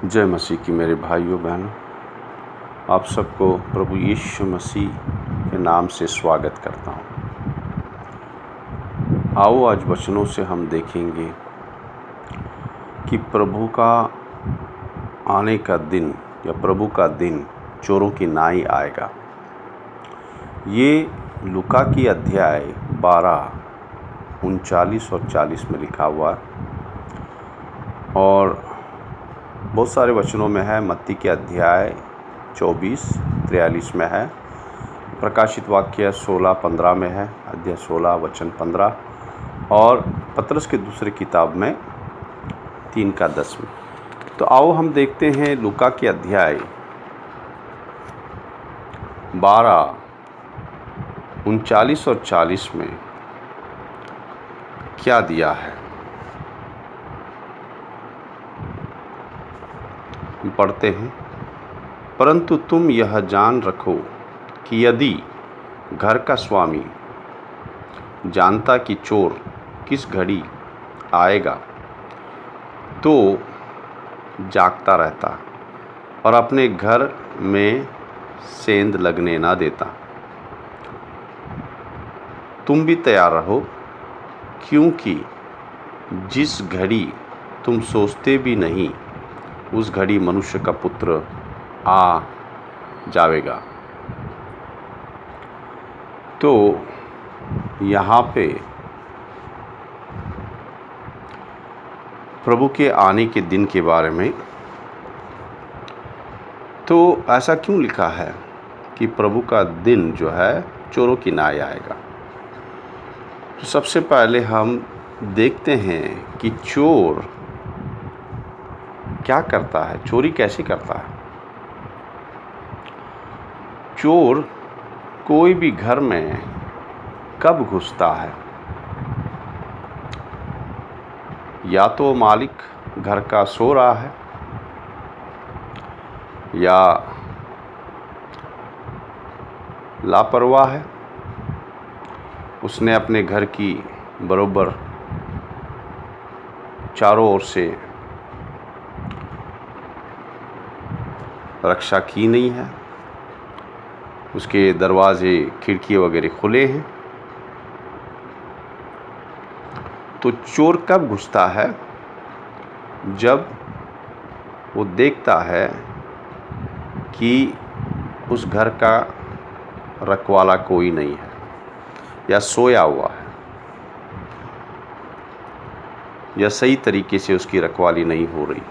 जय मसीह की मेरे भाइयों बहनों, आप सबको प्रभु यीशु मसीह के नाम से स्वागत करता हूँ। आओ आज वचनों से हम देखेंगे कि प्रभु का आने का दिन या प्रभु का दिन चोरों की नाई आएगा। ये लूका की अध्याय 12, 39 और 40 में लिखा हुआ है और बहुत सारे वचनों में है। मत्ती के अध्याय 24, 43 में है। प्रकाशित वाक्य 16, 15 में है, अध्याय 16 वचन 15, और पतरस के दूसरे किताब में 3 का 10 में। तो आओ हम देखते हैं लूका के अध्याय 12, 39 और 40 में क्या दिया है। हम पढ़ते हैं, परंतु तुम यह जान रखो कि यदि घर का स्वामी जानता कि चोर किस घड़ी आएगा तो जागता रहता और अपने घर में सेंध लगने ना देता। तुम भी तैयार रहो, क्योंकि जिस घड़ी तुम सोचते भी नहीं उस घड़ी मनुष्य का पुत्र आ जाएगा। तो यहाँ पे प्रभु के आने के दिन के बारे में तो ऐसा क्यों लिखा है कि प्रभु का दिन जो है चोरों की नाई आएगा। तो सबसे पहले हम देखते हैं कि चोर क्या करता है, चोरी कैसे करता है। चोर कोई भी घर में कब घुसता है, या तो मालिक घर का सो रहा है या लापरवाह है, उसने अपने घर की बरोबर चारों ओर से रक्षा की नहीं है, उसके दरवाजे खिड़की वगैरह खुले हैं। तो चोर कब घुसता है, जब वो देखता है कि उस घर का रखवाला कोई नहीं है या सोया हुआ है या सही तरीके से उसकी रखवाली नहीं हो रही।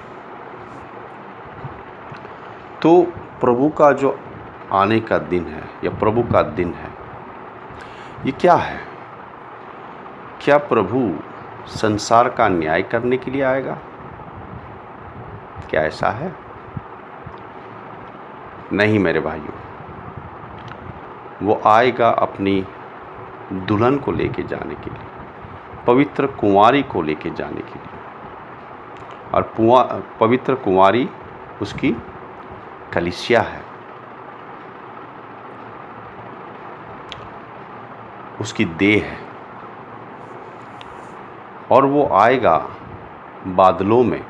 तो प्रभु का जो आने का दिन है या प्रभु का दिन है, ये क्या है? क्या प्रभु संसार का न्याय करने के लिए आएगा? क्या ऐसा है? नहीं मेरे भाइयों, वो आएगा अपनी दुल्हन को लेके जाने के लिए, पवित्र कुंवारी को लेके जाने के लिए। और पवित्र कुंवारी उसकी कलीसिया है, उसकी देह है। और वो आएगा बादलों में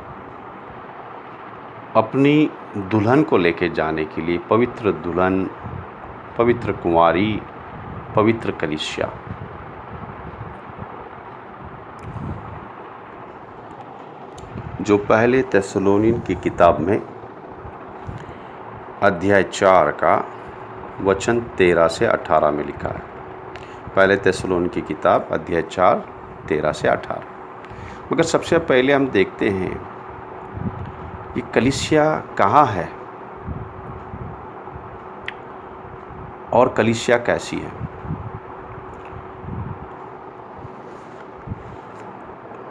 अपनी दुल्हन को लेके जाने के लिए, पवित्र दुल्हन, पवित्र कुंवारी, पवित्र कलीसिया। जो पहले थिस्सलुनीन की किताब में अध्याय 4 का वचन 13 से 18 में लिखा है। पहले थिस्सलुनीन की किताब अध्याय 4, 13 से 18। मगर सबसे पहले हम देखते हैं कि कलीसिया कहाँ है और कलीसिया कैसी है।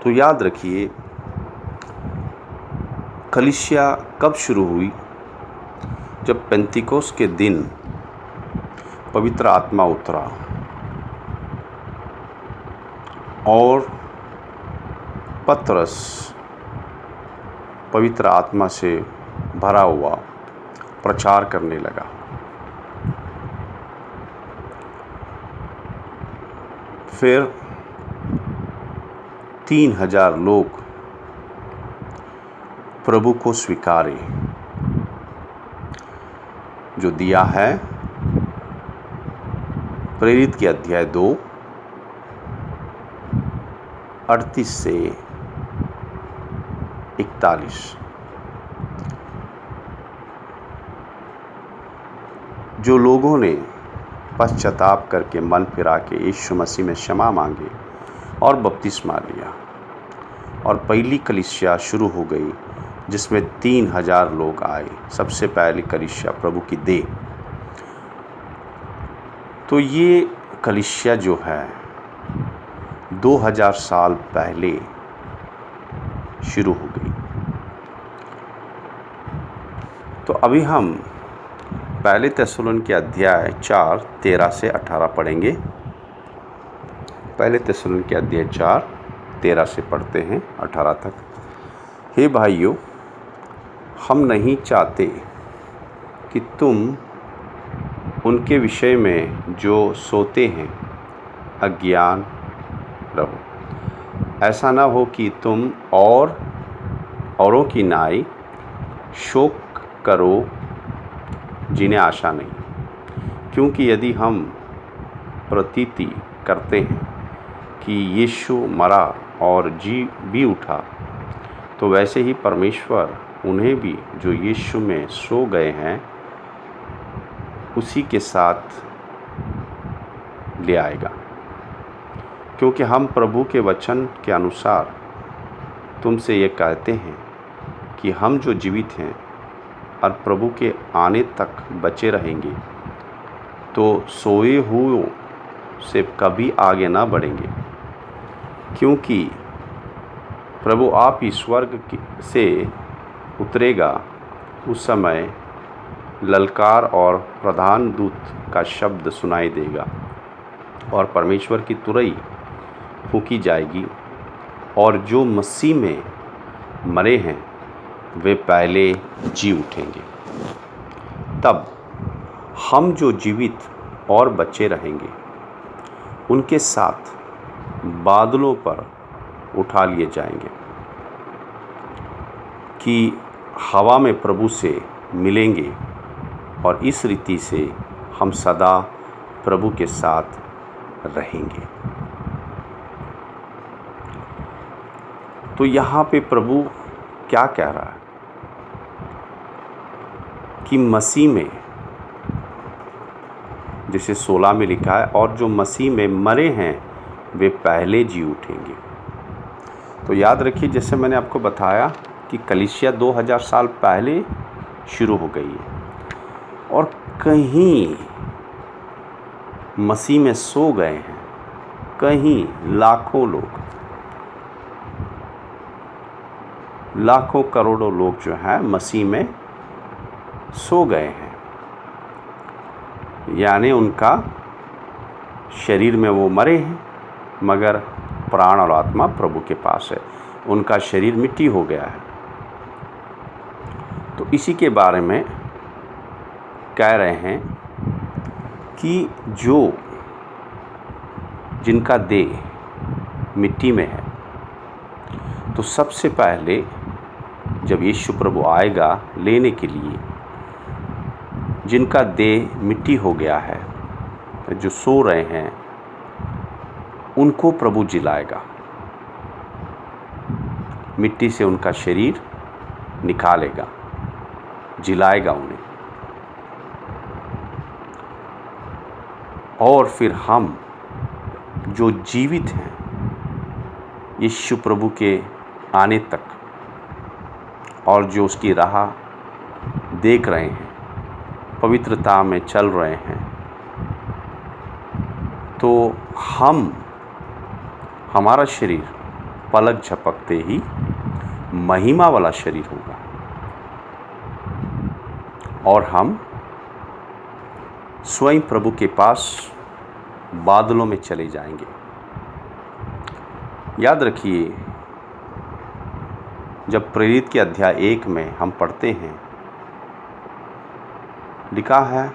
तो याद रखिए, कलीसिया कब शुरू हुई? जब पेंतिकोस्त के दिन पवित्र आत्मा उतरा और पतरस पवित्र आत्मा से भरा हुआ प्रचार करने लगा। फिर 3000 लोग प्रभु को स्वीकारें, जो दिया है प्रेरित के अध्याय 2 38 से 41। जो लोगों ने पश्चाताप करके मन फिरा के यीशु मसीह में क्षमा मांगे और बपतिस्मा लिया और पहली कलीसिया शुरू हो गई, जिसमें 3000 लोग आए। सबसे पहली कलीसिया प्रभु की देह। तो ये कलीसिया जो है 2000 साल पहले शुरू हो गई। तो अभी हम पहले थिस्सलुनीके अध्याय 4 13 से 18 पढ़ेंगे। पहले थिस्सलुनीके अध्याय 4 13 से पढ़ते हैं 18 तक। हे भाइयों, हम नहीं चाहते कि तुम उनके विषय में जो सोते हैं अज्ञान रहो। ऐसा ना हो कि तुम औरों की नाई शोक करो जिन्हें आशा नहीं। क्योंकि यदि हम प्रतीति करते हैं कि यीशु मरा और जी भी उठा, तो वैसे ही परमेश्वर उन्हें भी जो यीशु में सो गए हैं उसी के साथ ले आएगा। क्योंकि हम प्रभु के वचन के अनुसार तुमसे ये कहते हैं कि हम जो जीवित हैं और प्रभु के आने तक बचे रहेंगे, तो सोए हुओं से कभी आगे ना बढ़ेंगे। क्योंकि प्रभु आप ही स्वर्ग से उतरेगा, उस समय ललकार और प्रधान दूत का शब्द सुनाई देगा और परमेश्वर की तुरही फूंकी जाएगी, और जो मसीह में मरे हैं वे पहले जी उठेंगे। तब हम जो जीवित और बचे रहेंगे उनके साथ बादलों पर उठा लिए जाएंगे कि हवा में प्रभु से मिलेंगे, और इस रीति से हम सदा प्रभु के साथ रहेंगे। तो यहाँ पे प्रभु क्या कह रहा है कि मसीह में, जैसे 16 में लिखा है, और जो मसीह में मरे हैं वे पहले जी उठेंगे। तो याद रखिए, जैसे मैंने आपको बताया कि कलीसिया 2000 साल पहले शुरू हो गई है, और कहीं मसीह में सो गए हैं, कहीं लाखों करोड़ों लोग जो हैं मसीह में सो गए हैं। यानी उनका शरीर में वो मरे हैं, मगर प्राण और आत्मा प्रभु के पास है। उनका शरीर मिट्टी हो गया है। तो इसी के बारे में कह रहे हैं कि जिनका देह मिट्टी में है, तो सबसे पहले जब यीशु प्रभु आएगा लेने के लिए, जिनका देह मिट्टी हो गया है, जो सो रहे हैं, उनको प्रभु जिलाएगा। मिट्टी से उनका शरीर निकालेगा, जिलाएगा उन्हें, और फिर हम जो जीवित हैं यीशु प्रभु के आने तक, और जो उसकी राह देख रहे हैं, पवित्रता में चल रहे हैं, तो हमारा शरीर पलक झपकते ही महिमा वाला शरीर होगा, और हम स्वयं प्रभु के पास बादलों में चले जाएंगे। याद रखिए, जब प्रेरित के अध्याय 1 में हम पढ़ते हैं, लिखा है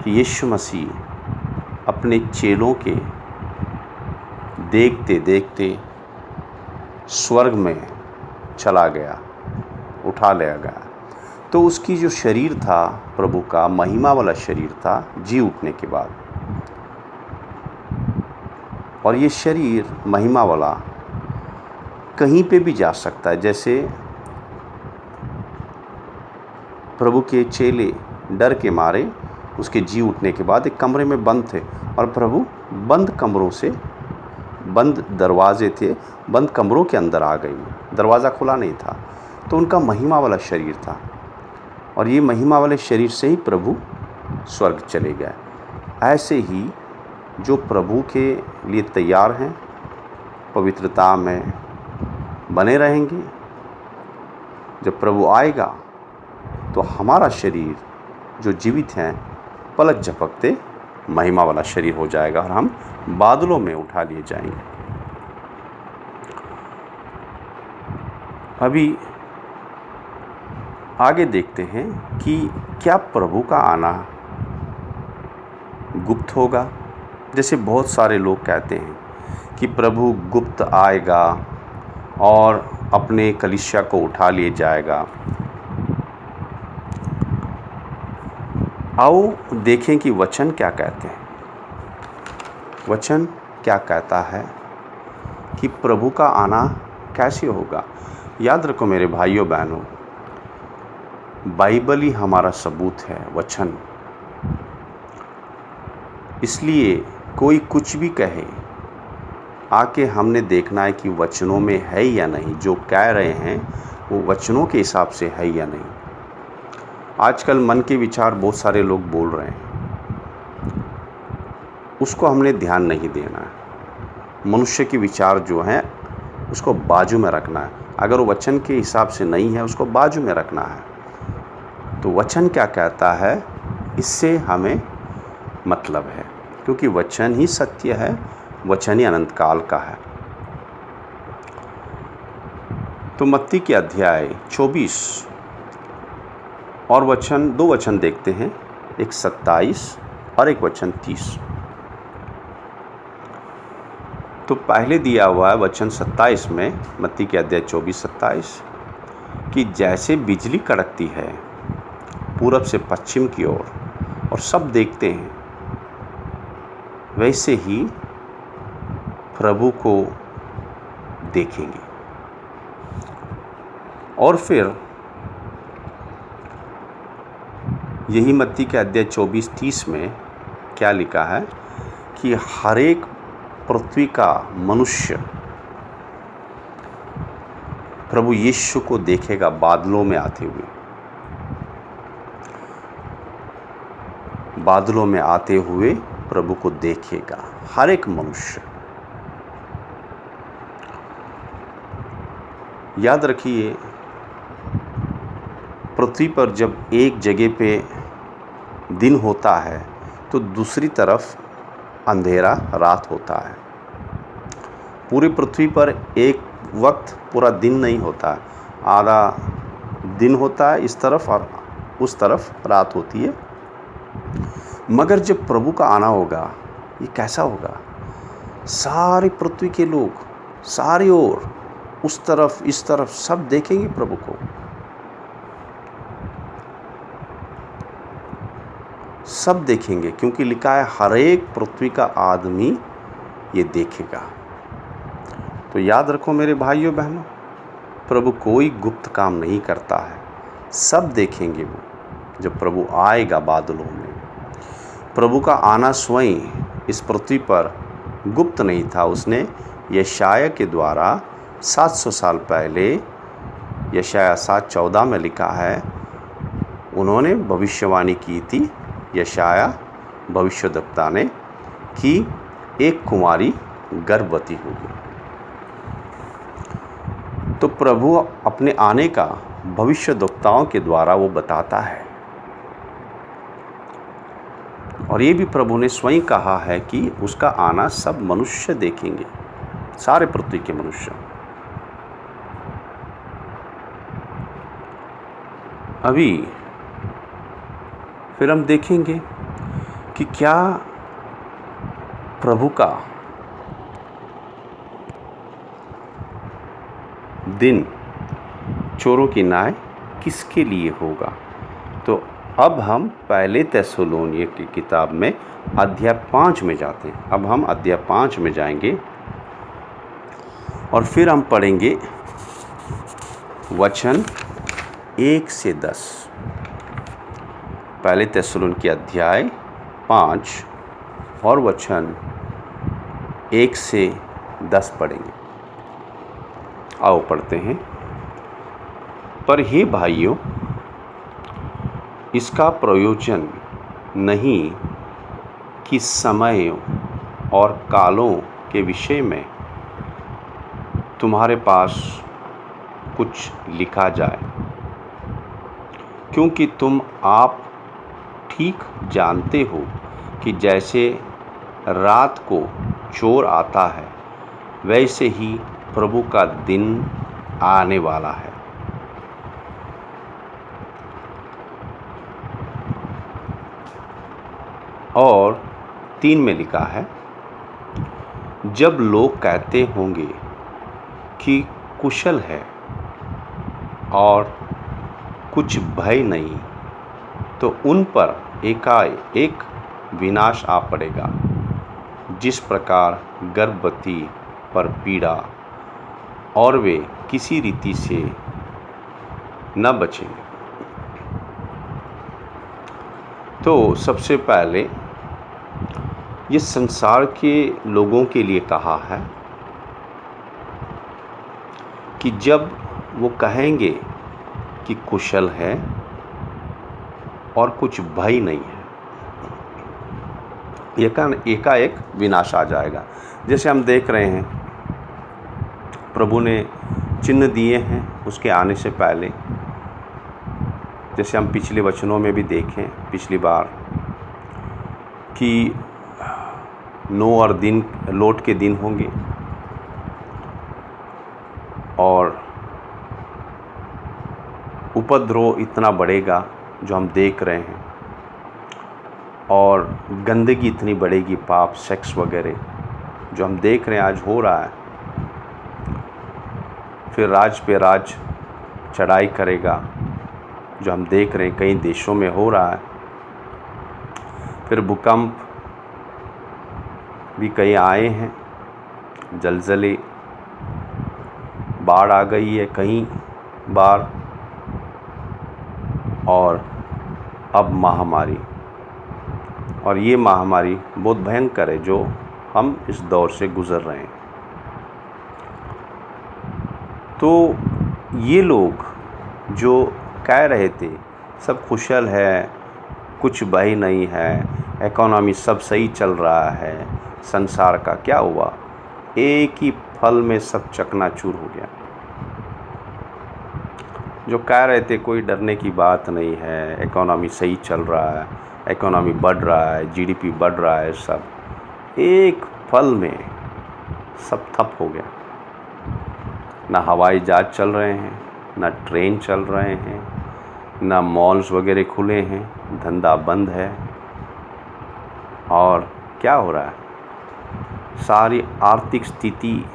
कि यीशु मसीह अपने चेलों के देखते देखते स्वर्ग में चला गया, उठा लिया गया। तो उसकी जो शरीर था प्रभु का, महिमा वाला शरीर था जी उठने के बाद, और ये शरीर महिमा वाला कहीं पे भी जा सकता है। जैसे प्रभु के चेले डर के मारे उसके जी उठने के बाद एक कमरे में बंद थे, और प्रभु बंद कमरों से, बंद दरवाजे थे, बंद कमरों के अंदर आ गई, दरवाज़ा खुला नहीं था। तो उनका महिमा वाला शरीर था, और ये महिमा वाले शरीर से ही प्रभु स्वर्ग चले गए। ऐसे ही जो प्रभु के लिए तैयार हैं, पवित्रता में बने रहेंगे, जब प्रभु आएगा तो हमारा शरीर जो जीवित हैं पलक झपकते महिमा वाला शरीर हो जाएगा, और हम बादलों में उठा लिए जाएंगे। अभी आगे देखते हैं कि क्या प्रभु का आना गुप्त होगा। जैसे बहुत सारे लोग कहते हैं कि प्रभु गुप्त आएगा और अपने कलीसिया को उठा लिए जाएगा। आओ देखें कि वचन क्या कहते हैं। वचन क्या कहता है कि प्रभु का आना कैसे होगा। याद रखो मेरे भाइयों बहनों, बाइबल ही हमारा सबूत है, वचन। इसलिए कोई कुछ भी कहे, आके हमने देखना है कि वचनों में है या नहीं। जो कह रहे हैं वो वचनों के हिसाब से है या नहीं। आजकल मन के विचार बहुत सारे लोग बोल रहे हैं, उसको हमने ध्यान नहीं देना है। मनुष्य के विचार जो हैं उसको बाजू में रखना है। अगर वो वचन के हिसाब से नहीं है, उसको बाजू में रखना है। तो वचन क्या कहता है, इससे हमें मतलब है, क्योंकि वचन ही सत्य है, वचन ही अनंत काल का है। तो मत्ती के अध्याय 24 और वचन, 2 वचन देखते हैं, एक 27 और एक वचन 30। तो पहले दिया हुआ है वचन 27 में, मत्ती के अध्याय 24-27, कि जैसे बिजली कड़कती है पूरब से पश्चिम की ओर और सब देखते हैं, वैसे ही प्रभु को देखेंगे। और फिर यही मत्ती के अध्याय 24-30 में क्या लिखा है कि हर एक पृथ्वी का मनुष्य प्रभु यीशु को देखेगा बादलों में आते हुए। बादलों में आते हुए प्रभु को देखेगा हर एक मनुष्य। याद रखिए, पृथ्वी पर जब एक जगह पे दिन होता है तो दूसरी तरफ अंधेरा रात होता है। पूरी पृथ्वी पर एक वक्त पूरा दिन नहीं होता, आधा दिन होता है इस तरफ और उस तरफ रात होती है। मगर जब प्रभु का आना होगा, ये कैसा होगा, सारी पृथ्वी के लोग सारी ओर, उस तरफ इस तरफ, सब देखेंगे प्रभु को। सब देखेंगे, क्योंकि लिखा है हर एक पृथ्वी का आदमी ये देखेगा। तो याद रखो मेरे भाइयों बहनों, प्रभु कोई गुप्त काम नहीं करता है, सब देखेंगे वो जब प्रभु आएगा बादलों में। प्रभु का आना स्वयं इस पृथ्वी पर गुप्त नहीं था। उसने यशाया के द्वारा 700 साल पहले, यशाया 7:14 में लिखा है, उन्होंने भविष्यवाणी की थी, यशाया भविष्यद्वक्ता ने, कि एक कुमारी गर्भवती होगी। तो प्रभु अपने आने का भविष्यद्वक्ताओं के द्वारा वो बताता है। और ये भी प्रभु ने स्वयं कहा है कि उसका आना सब मनुष्य देखेंगे, सारे पृथ्वी के मनुष्य। अभी फिर हम देखेंगे कि क्या प्रभु का दिन चोरों की न्याय किसके लिए होगा। तो अब हम पहले थिस्सलुनीय की किताब में अध्याय 5 में जाते हैं। अब हम अध्याय 5 में जाएंगे और फिर हम पढ़ेंगे वचन 1 से 10। पहले थिस्सलुनीय की अध्याय 5 और वचन 1 से 10 पढ़ेंगे। आओ पढ़ते हैं। पर हे भाइयों, इसका प्रयोजन नहीं कि समयों और कालों के विषय में तुम्हारे पास कुछ लिखा जाए, क्योंकि तुम आप ठीक जानते हो कि जैसे रात को चोर आता है, वैसे ही प्रभु का दिन आने वाला है। और 3 में लिखा है, जब लोग कहते होंगे कि कुशल है और कुछ भय नहीं, तो उन पर एकाएक विनाश आ पड़ेगा, जिस प्रकार गर्भवती पर पीड़ा, और वे किसी रीति से न बचेंगे। तो सबसे पहले ये संसार के लोगों के लिए कहा है कि जब वो कहेंगे कि कुशल है और कुछ भय नहीं है, एकाएक विनाश आ जाएगा। जैसे हम देख रहे हैं, प्रभु ने चिन्ह दिए हैं उसके आने से पहले। जैसे हम पिछले वचनों में भी देखें पिछली बार कि लोट के दिन होंगे और उपद्रव इतना बढ़ेगा जो हम देख रहे हैं, और गंदगी इतनी बढ़ेगी, पाप, सेक्स वगैरह जो हम देख रहे हैं आज हो रहा है। फिर राज पे राज चढ़ाई करेगा, जो हम देख रहे हैं कई देशों में हो रहा है। फिर भूकंप भी कई आए हैं, जलजले, बाढ़ आ गई है कई बार, और अब महामारी। और ये महामारी बहुत भयंकर है जो हम इस दौर से गुज़र रहे हैं। तो ये लोग जो कह रहे थे सब कुशल है, कुछ भय नहीं है, इकोनॉमी सब सही चल रहा है, संसार का क्या हुआ, एक ही फल में सब चकनाचूर हो गया। जो कह रहे थे कोई डरने की बात नहीं है, इकोनॉमी सही चल रहा है, इकोनॉमी बढ़ रहा है, जीडीपी बढ़ रहा है, सब एक फल में सब ठप हो गया। ना हवाई जहाज चल रहे हैं, ना ट्रेन चल रहे हैं, ना मॉल्स वगैरह खुले हैं, धंधा बंद है। और क्या हो रहा है, सारी आर्थिक स्थिति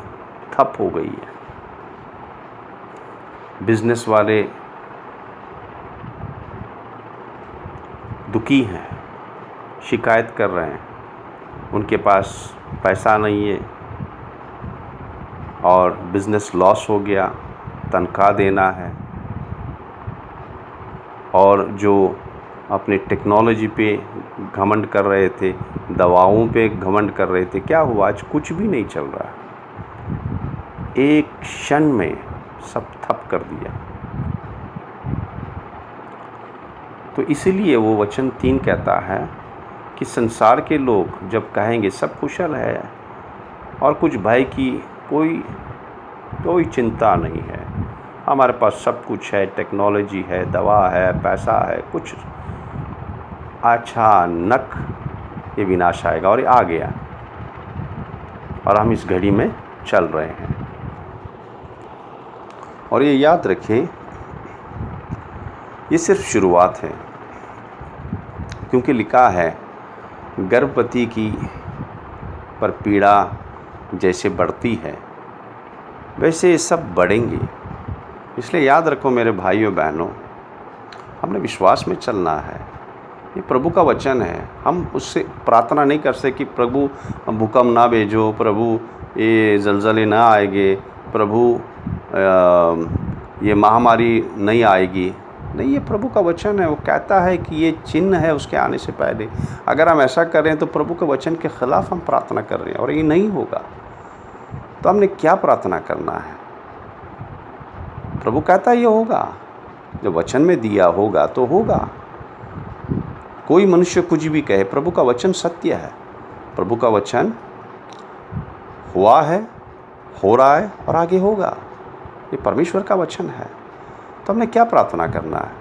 ठप हो गई है। बिजनेस वाले दुखी हैं, शिकायत कर रहे हैं, उनके पास पैसा नहीं है और बिज़नेस लॉस हो गया, तनख्वाह देना है। और जो अपने टेक्नोलॉजी पे घमंड कर रहे थे, दवाओं पे घमंड कर रहे थे, क्या हुआ, आज कुछ भी नहीं चल रहा। एक क्षण में सब ठप कर दिया। तो इसीलिए वो वचन 3 कहता है कि संसार के लोग जब कहेंगे सब कुशल है और कुछ भय की कोई चिंता नहीं है, हमारे पास सब कुछ है, टेक्नोलॉजी है, दवा है, पैसा है, कुछ, अचानक ये विनाश आएगा। और ये आ गया और हम इस घड़ी में चल रहे हैं। और ये याद रखें, ये सिर्फ शुरुआत है, क्योंकि लिखा है गर्भवती की पर पीड़ा जैसे बढ़ती है वैसे ये सब बढ़ेंगे, इसलिए याद रखो मेरे भाइयों बहनों, हमने विश्वास में चलना है। ये प्रभु का वचन है। हम उससे प्रार्थना नहीं कर सकते कि प्रभु भूकंप ना भेजो, प्रभु ये ज़लज़ले ना आएंगे, प्रभु ये महामारी नहीं आएगी। नहीं, ये प्रभु का वचन है। वो कहता है कि ये चिन्ह है उसके आने से पहले। अगर हम ऐसा कर रहे हैं तो प्रभु के वचन के ख़िलाफ़ हम प्रार्थना कर रहे हैं और ये नहीं होगा। तो हमने क्या प्रार्थना करना है? प्रभु कहता है ये होगा, जब वचन में दिया होगा तो होगा। कोई मनुष्य कुछ भी कहे, प्रभु का वचन सत्य है। प्रभु का वचन हुआ है, हो रहा है और आगे होगा। ये परमेश्वर का वचन है। तो हमने क्या प्रार्थना करना है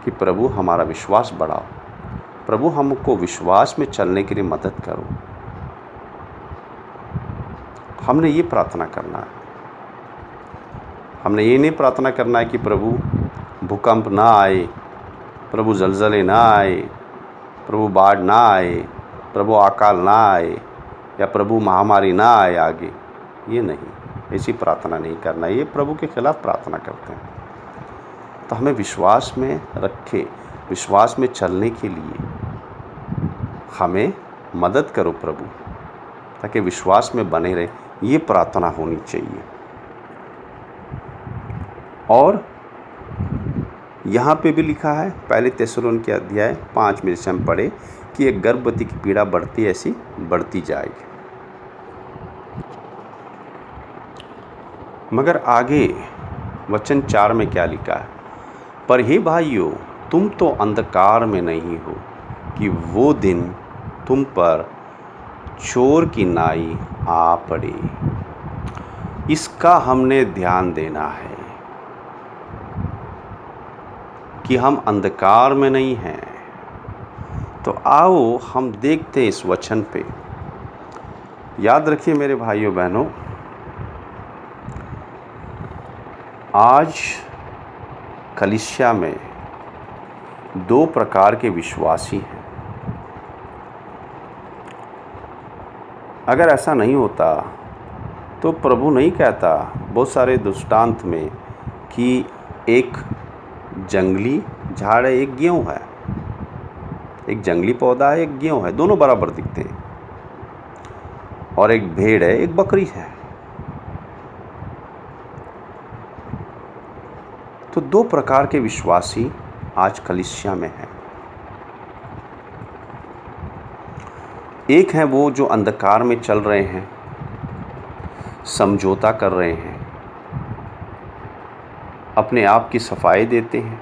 कि प्रभु हमारा विश्वास बढ़ाओ, प्रभु हमको विश्वास में चलने के लिए मदद करो। हमने ये प्रार्थना करना है। हमने ये नहीं प्रार्थना करना है कि प्रभु भूकंप ना आए, प्रभु ज़लज़ले ना आए, प्रभु बाढ़ ना आए, प्रभु अकाल ना आए या प्रभु महामारी ना आए आगे। ये नहीं, ऐसी प्रार्थना नहीं करना। ये प्रभु के खिलाफ़ प्रार्थना करते हैं। तो हमें विश्वास में रखे, विश्वास में चलने के लिए हमें मदद करो प्रभु, ताकि विश्वास में बने रहे। ये प्रार्थना होनी चाहिए। और यहाँ पे भी लिखा है, पहले थिस्सलुनीके अध्याय 5 में से हम पढ़े कि एक गर्भवती की पीड़ा बढ़ती ऐसी बढ़ती जाएगी। मगर आगे वचन 4 में क्या लिखा है? पर हे भाइयों, तुम तो अंधकार में नहीं हो कि वो दिन तुम पर चोर की नाई आ पड़े। इसका हमने ध्यान देना है कि हम अंधकार में नहीं हैं। तो आओ हम देखते हैं इस वचन पे। याद रखिए मेरे भाइयों बहनों, आज कलीसिया में 2 प्रकार के विश्वासी हैं। अगर ऐसा नहीं होता तो प्रभु नहीं कहता बहुत सारे दृष्टांत में कि एक जंगली झाड़ है, एक गेहूँ है, एक जंगली पौधा है, एक गेहूँ है, दोनों बराबर दिखते हैं। और एक भेड़ है, एक बकरी है। तो 2 प्रकार के विश्वासी आज कलीसिया में हैं। एक है वो जो अंधकार में चल रहे हैं, समझौता कर रहे हैं, अपने आप की सफाई देते हैं,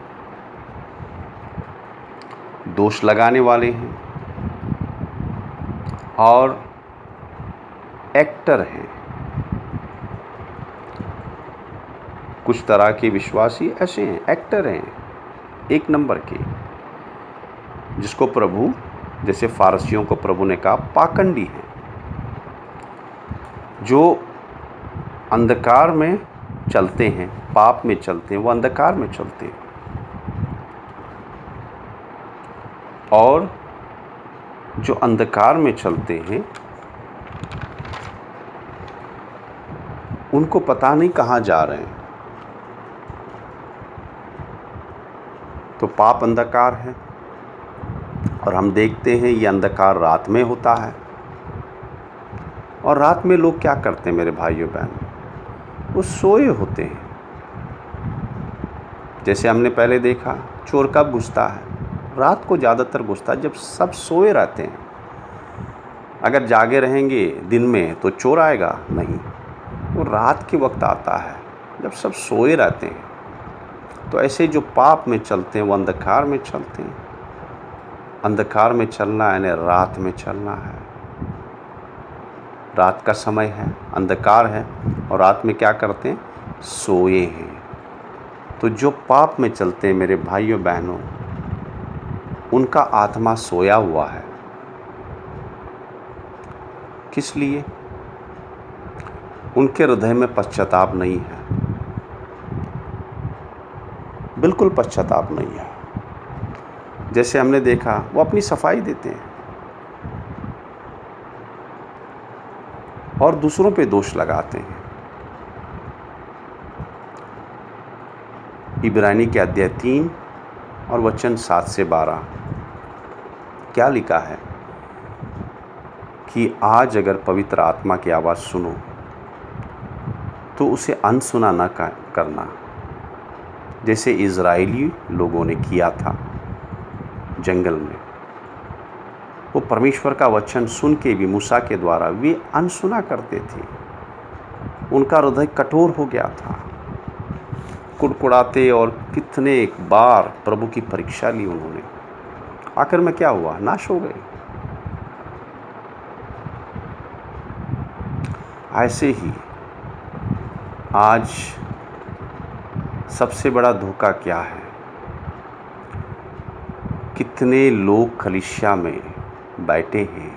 दोष लगाने वाले हैं और एक्टर हैं। कुछ तरह के विश्वासी ऐसे हैं, एक्टर हैं, 1 नंबर के, जिसको प्रभु, जैसे फारसियों को प्रभु ने कहा, पाखंडी हैं, जो अंधकार में चलते हैं, पाप में चलते हैं, वो अंधकार में चलते हैं। और जो अंधकार में चलते हैं उनको पता नहीं कहाँ जा रहे हैं। तो पाप अंधकार है और हम देखते हैं ये अंधकार रात में होता है। और रात में लोग क्या करते हैं मेरे भाइयों बहनों? वो सोए होते हैं। जैसे हमने पहले देखा, चोर कब घुसता है? रात को ज़्यादातर घुसता है, जब सब सोए रहते हैं। अगर जागे रहेंगे दिन में तो चोर आएगा? नहीं, वो रात के वक्त आता है जब सब सोए रहते हैं। तो ऐसे जो पाप में चलते हैं वो अंधकार में चलते हैं। अंधकार में चलना यानी रात में चलना है। रात का समय है, अंधकार है, और रात में क्या करते हैं? सोए हैं। तो जो पाप में चलते हैं मेरे भाइयों बहनों, उनका आत्मा सोया हुआ है। किस लिए? उनके हृदय में पश्चाताप नहीं है, बिल्कुल पश्चाताप नहीं है। जैसे हमने देखा, वो अपनी सफाई देते हैं और दूसरों पे दोष लगाते हैं। इब्रानी के अध्याय 3 और वचन 7 से 12 क्या लिखा है कि आज अगर पवित्र आत्मा की आवाज़ सुनो तो उसे अनसुना न करना, जैसे इज़राइली लोगों ने किया था जंगल में। वो परमेश्वर का वचन सुन के भी मूसा के द्वारा वे अनसुना करते थे। उनका हृदय कठोर हो गया था, कुड़कुड़ाते, और कितने बार प्रभु की परीक्षा ली उन्होंने। आखिर में क्या हुआ? नाश हो गए। ऐसे ही आज सबसे बड़ा धोखा क्या है? कितने लोग कलीसिया में बैठे हैं,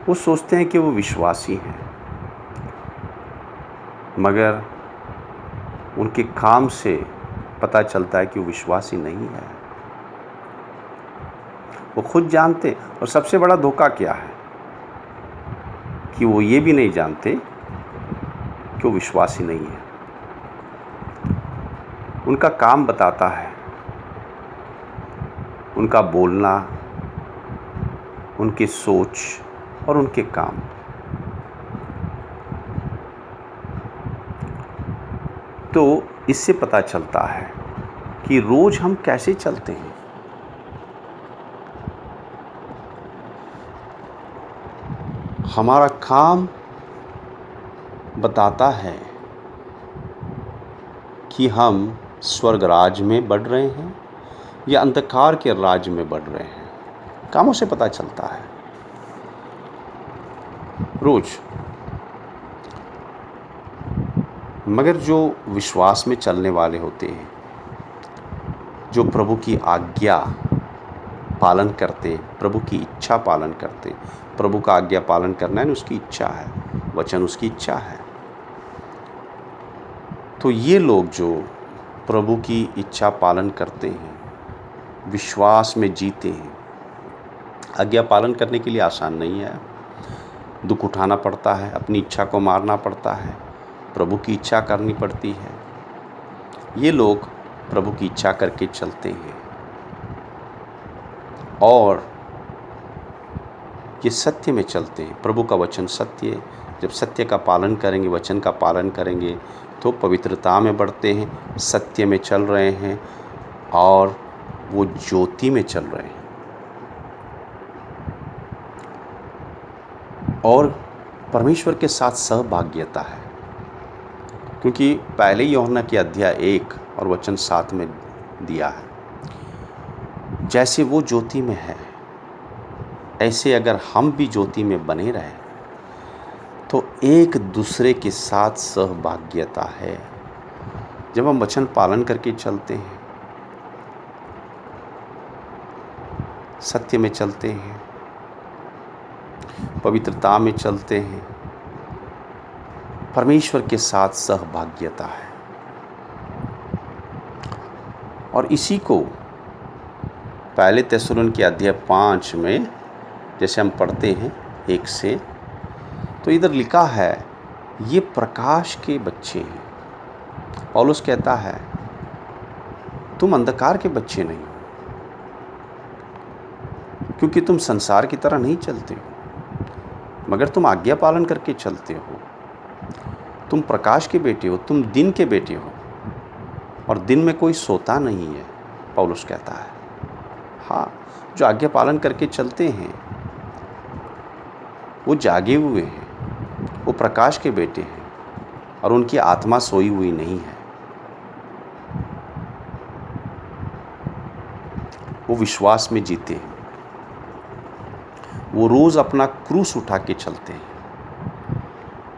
वो सोचते हैं कि वो विश्वासी हैं, मगर उनके काम से पता चलता है कि वो विश्वासी नहीं है। वो खुद जानते। और सबसे बड़ा धोखा क्या है कि वो ये भी नहीं जानते कि वो विश्वासी नहीं है। उनका काम बताता है, उनका बोलना, उनकी सोच और उनके काम। तो इससे पता चलता है कि रोज हम कैसे चलते हैं। हमारा काम बताता है कि हम स्वर्ग राज में बढ़ रहे हैं या अंधकार के राज में बढ़ रहे हैं। कामों से पता चलता है रोज। मगर जो विश्वास में चलने वाले होते हैं, जो प्रभु की आज्ञा पालन करते, प्रभु की इच्छा पालन करते, प्रभु का आज्ञा पालन करना है, उसकी इच्छा है, वचन उसकी इच्छा है, तो ये लोग जो प्रभु की इच्छा पालन करते हैं, विश्वास में जीते हैं। आज्ञा पालन करने के लिए आसान नहीं है, दुख उठाना पड़ता है, अपनी इच्छा को मारना पड़ता है, प्रभु की इच्छा करनी पड़ती है। ये लोग प्रभु की इच्छा करके चलते हैं और ये सत्य में चलते हैं। प्रभु का वचन सत्य है। जब सत्य का पालन करेंगे, वचन का पालन करेंगे, तो पवित्रता में बढ़ते हैं, सत्य में चल रहे हैं और वो ज्योति में चल रहे हैं। और परमेश्वर के साथ सहभाग्यता है, क्योंकि पहले यूहन्ना के अध्याय 1 और वचन 7 में दिया है, जैसे वो ज्योति में है ऐसे अगर हम भी ज्योति में बने रहें तो एक दूसरे के साथ सहभाग्यता है। जब हम वचन पालन करके चलते हैं, सत्य में चलते हैं, पवित्रता में चलते हैं, परमेश्वर के साथ सहभाग्यता है। और इसी को पहले थिस्सलुनीके अध्याय 5 में जैसे हम पढ़ते हैं 1 से, तो इधर लिखा है ये प्रकाश के बच्चे हैं। पौलुस कहता है तुम अंधकार के बच्चे नहीं हो, क्योंकि तुम संसार की तरह नहीं चलते हो, मगर तुम आज्ञा पालन करके चलते हो। तुम प्रकाश के बेटे हो, तुम दिन के बेटे हो, और दिन में कोई सोता नहीं है, पौलुस कहता है। हाँ, जो आज्ञा पालन करके चलते हैं वो जागे हुए हैं, वो प्रकाश के बेटे हैं और उनकी आत्मा सोई हुई नहीं है। वो विश्वास में जीते हैं, वो रोज़ अपना क्रूस उठा के चलते हैं,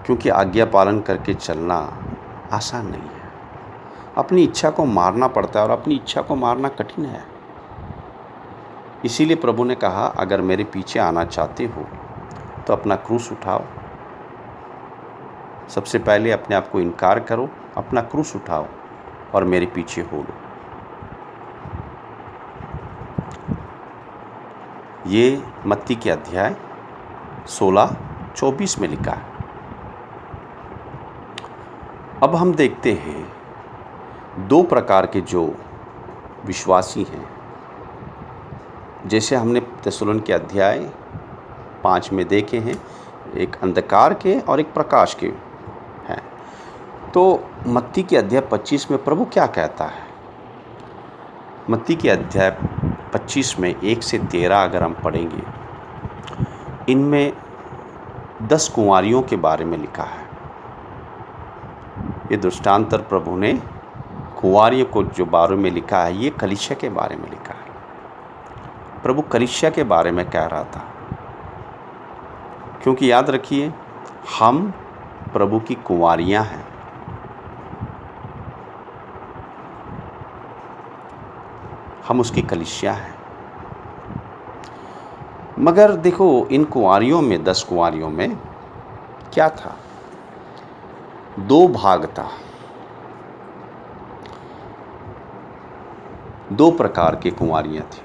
क्योंकि आज्ञा पालन करके चलना आसान नहीं है। अपनी इच्छा को मारना पड़ता है और अपनी इच्छा को मारना कठिन है। इसीलिए प्रभु ने कहा अगर मेरे पीछे आना चाहते हो तो अपना क्रूस उठाओ। सबसे पहले अपने आप को इनकार करो, अपना क्रूस उठाओ और मेरे पीछे हो लो। ये मत्ती के अध्याय 16-24 में लिखा है। अब हम देखते हैं दो प्रकार के जो विश्वासी हैं, जैसे हमने थिस्सलुनीके अध्याय 5 में देखे हैं, एक अंधकार के और एक प्रकाश के हैं। तो मत्ती के अध्याय 25 में प्रभु क्या कहता है? मत्ती के अध्याय 25 में 1 से 13 अगर हम पढ़ेंगे, इनमें 10 कुंवारियों के बारे में लिखा है। ये दृष्टांतर प्रभु ने कुंवारियों को जो बारे में लिखा है, ये कलीसिया के बारे में लिखा है। प्रभु कलीसिया के बारे में कह रहा था, क्योंकि याद रखिए, हम प्रभु की कुंवारियां हैं। हम उसकी कलीसिया हैं। मगर देखो, इन कुंवारियों में, 10 कुंवारियों में क्या था? 2 भाग था। 2 प्रकार की कुंवारियां थी।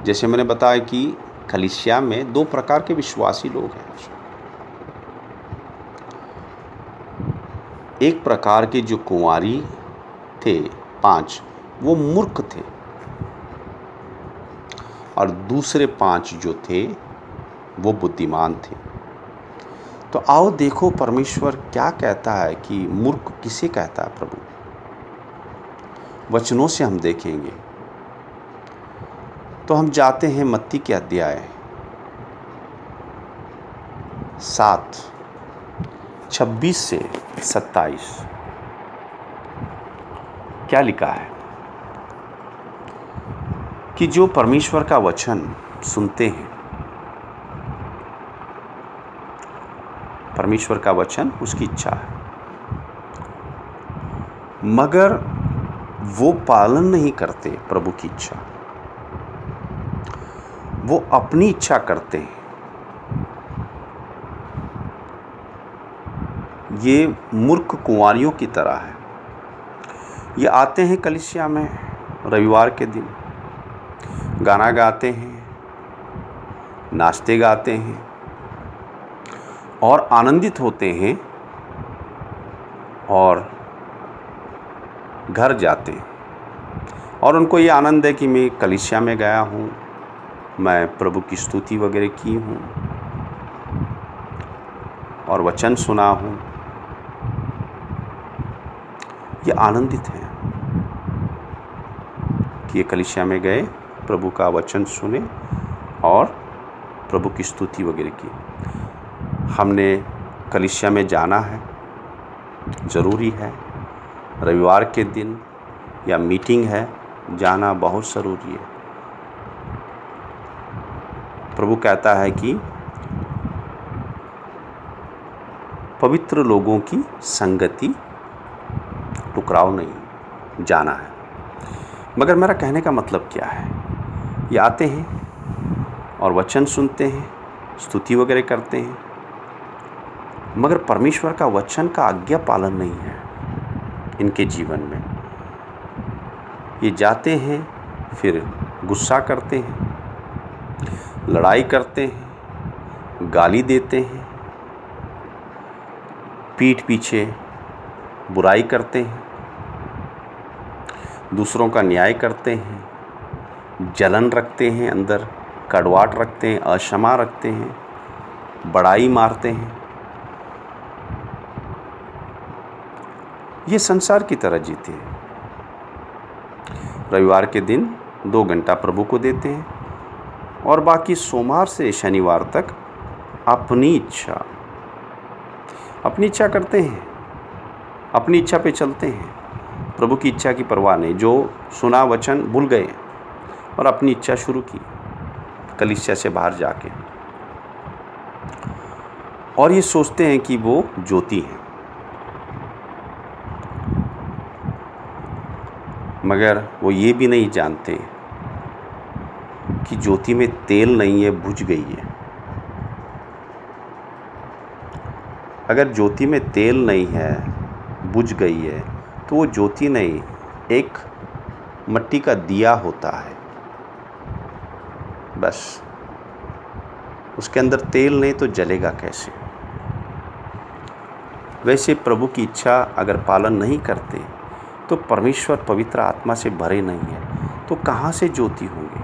जैसे मैंने बताया कि कलीसिया में 2 प्रकार के विश्वासी लोग हैं। एक प्रकार के जो कुंवारी थे 5, वो मूर्ख थे, और दूसरे 5 जो थे वो बुद्धिमान थे। तो आओ देखो परमेश्वर क्या कहता है कि मूर्ख किसे कहता है प्रभु। वचनों से हम देखेंगे। तो हम जाते हैं मत्ती के अध्याय 7, 26 से 27। क्या लिखा है कि जो परमेश्वर का वचन सुनते हैं, परमेश्वर का वचन उसकी इच्छा है, मगर वो पालन नहीं करते प्रभु की इच्छा, वो अपनी इच्छा करते हैं। ये मूर्ख कुंवारियों की तरह है। ये आते हैं कलीसिया में रविवार के दिन, गाना गाते हैं, नाचते गाते हैं और आनंदित होते हैं, और घर जाते हैं। और उनको ये आनंद है कि मैं कलीसिया में गया हूँ, मैं प्रभु की स्तुति वगैरह की हूँ और वचन सुना हूँ। ये आनंदित हैं कि ये कलीसिया में गए, प्रभु का वचन सुने और प्रभु की स्तुति वगैरह की। हमने कलीसिया में जाना है, ज़रूरी है। रविवार के दिन या मीटिंग है, जाना बहुत ज़रूरी है। प्रभु कहता है कि पवित्र लोगों की संगति टुकराव नहीं, जाना है। मगर मेरा कहने का मतलब क्या है? ये आते हैं और वचन सुनते हैं, स्तुति वगैरह करते हैं, मगर परमेश्वर का वचन का आज्ञा पालन नहीं है इनके जीवन में। ये जाते हैं, फिर गुस्सा करते हैं, लड़ाई करते हैं, गाली देते हैं, पीठ पीछे बुराई करते हैं, दूसरों का न्याय करते हैं, जलन रखते हैं, अंदर कड़वाहट रखते हैं, अक्षमा रखते हैं, बड़ाई मारते हैं। ये संसार की तरह जीते हैं। रविवार के दिन 2 घंटा प्रभु को देते हैं और बाकी सोमवार से शनिवार तक अपनी इच्छा करते हैं, अपनी इच्छा पे चलते हैं। प्रभु की इच्छा की परवाह नहीं। जो सुना वचन भूल गए और अपनी इच्छा शुरू की कलीसिया से बाहर जाके, और ये सोचते हैं कि वो ज्योति हैं, मगर वो ये भी नहीं जानते कि ज्योति में तेल नहीं है, बुझ गई है। अगर ज्योति में तेल नहीं है, बुझ गई है, तो वो ज्योति नहीं, एक मिट्टी का दिया होता है बस। उसके अंदर तेल नहीं तो जलेगा कैसे? वैसे प्रभु की इच्छा अगर पालन नहीं करते, तो परमेश्वर पवित्र आत्मा से भरे नहीं है तो कहाँ से ज्योति होंगे।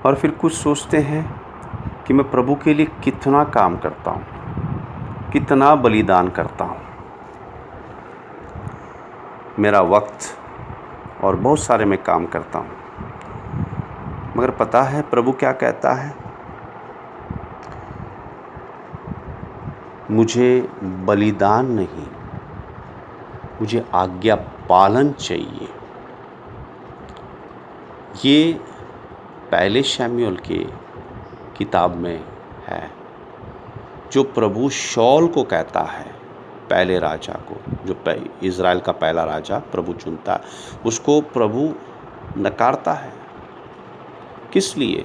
और फिर कुछ सोचते हैं कि मैं प्रभु के लिए कितना काम करता हूँ, कितना बलिदान करता हूँ, मेरा वक्त और बहुत सारे मैं काम करता हूँ। मगर पता है प्रभु क्या कहता है? मुझे बलिदान नहीं, मुझे आज्ञा पालन चाहिए। ये पहले शमूएल के किताब में है, जो प्रभु शौल को कहता है, पहले राजा को, जो इज़राइल का पहला राजा प्रभु चुनता है, उसको प्रभु नकारता है। किस लिए?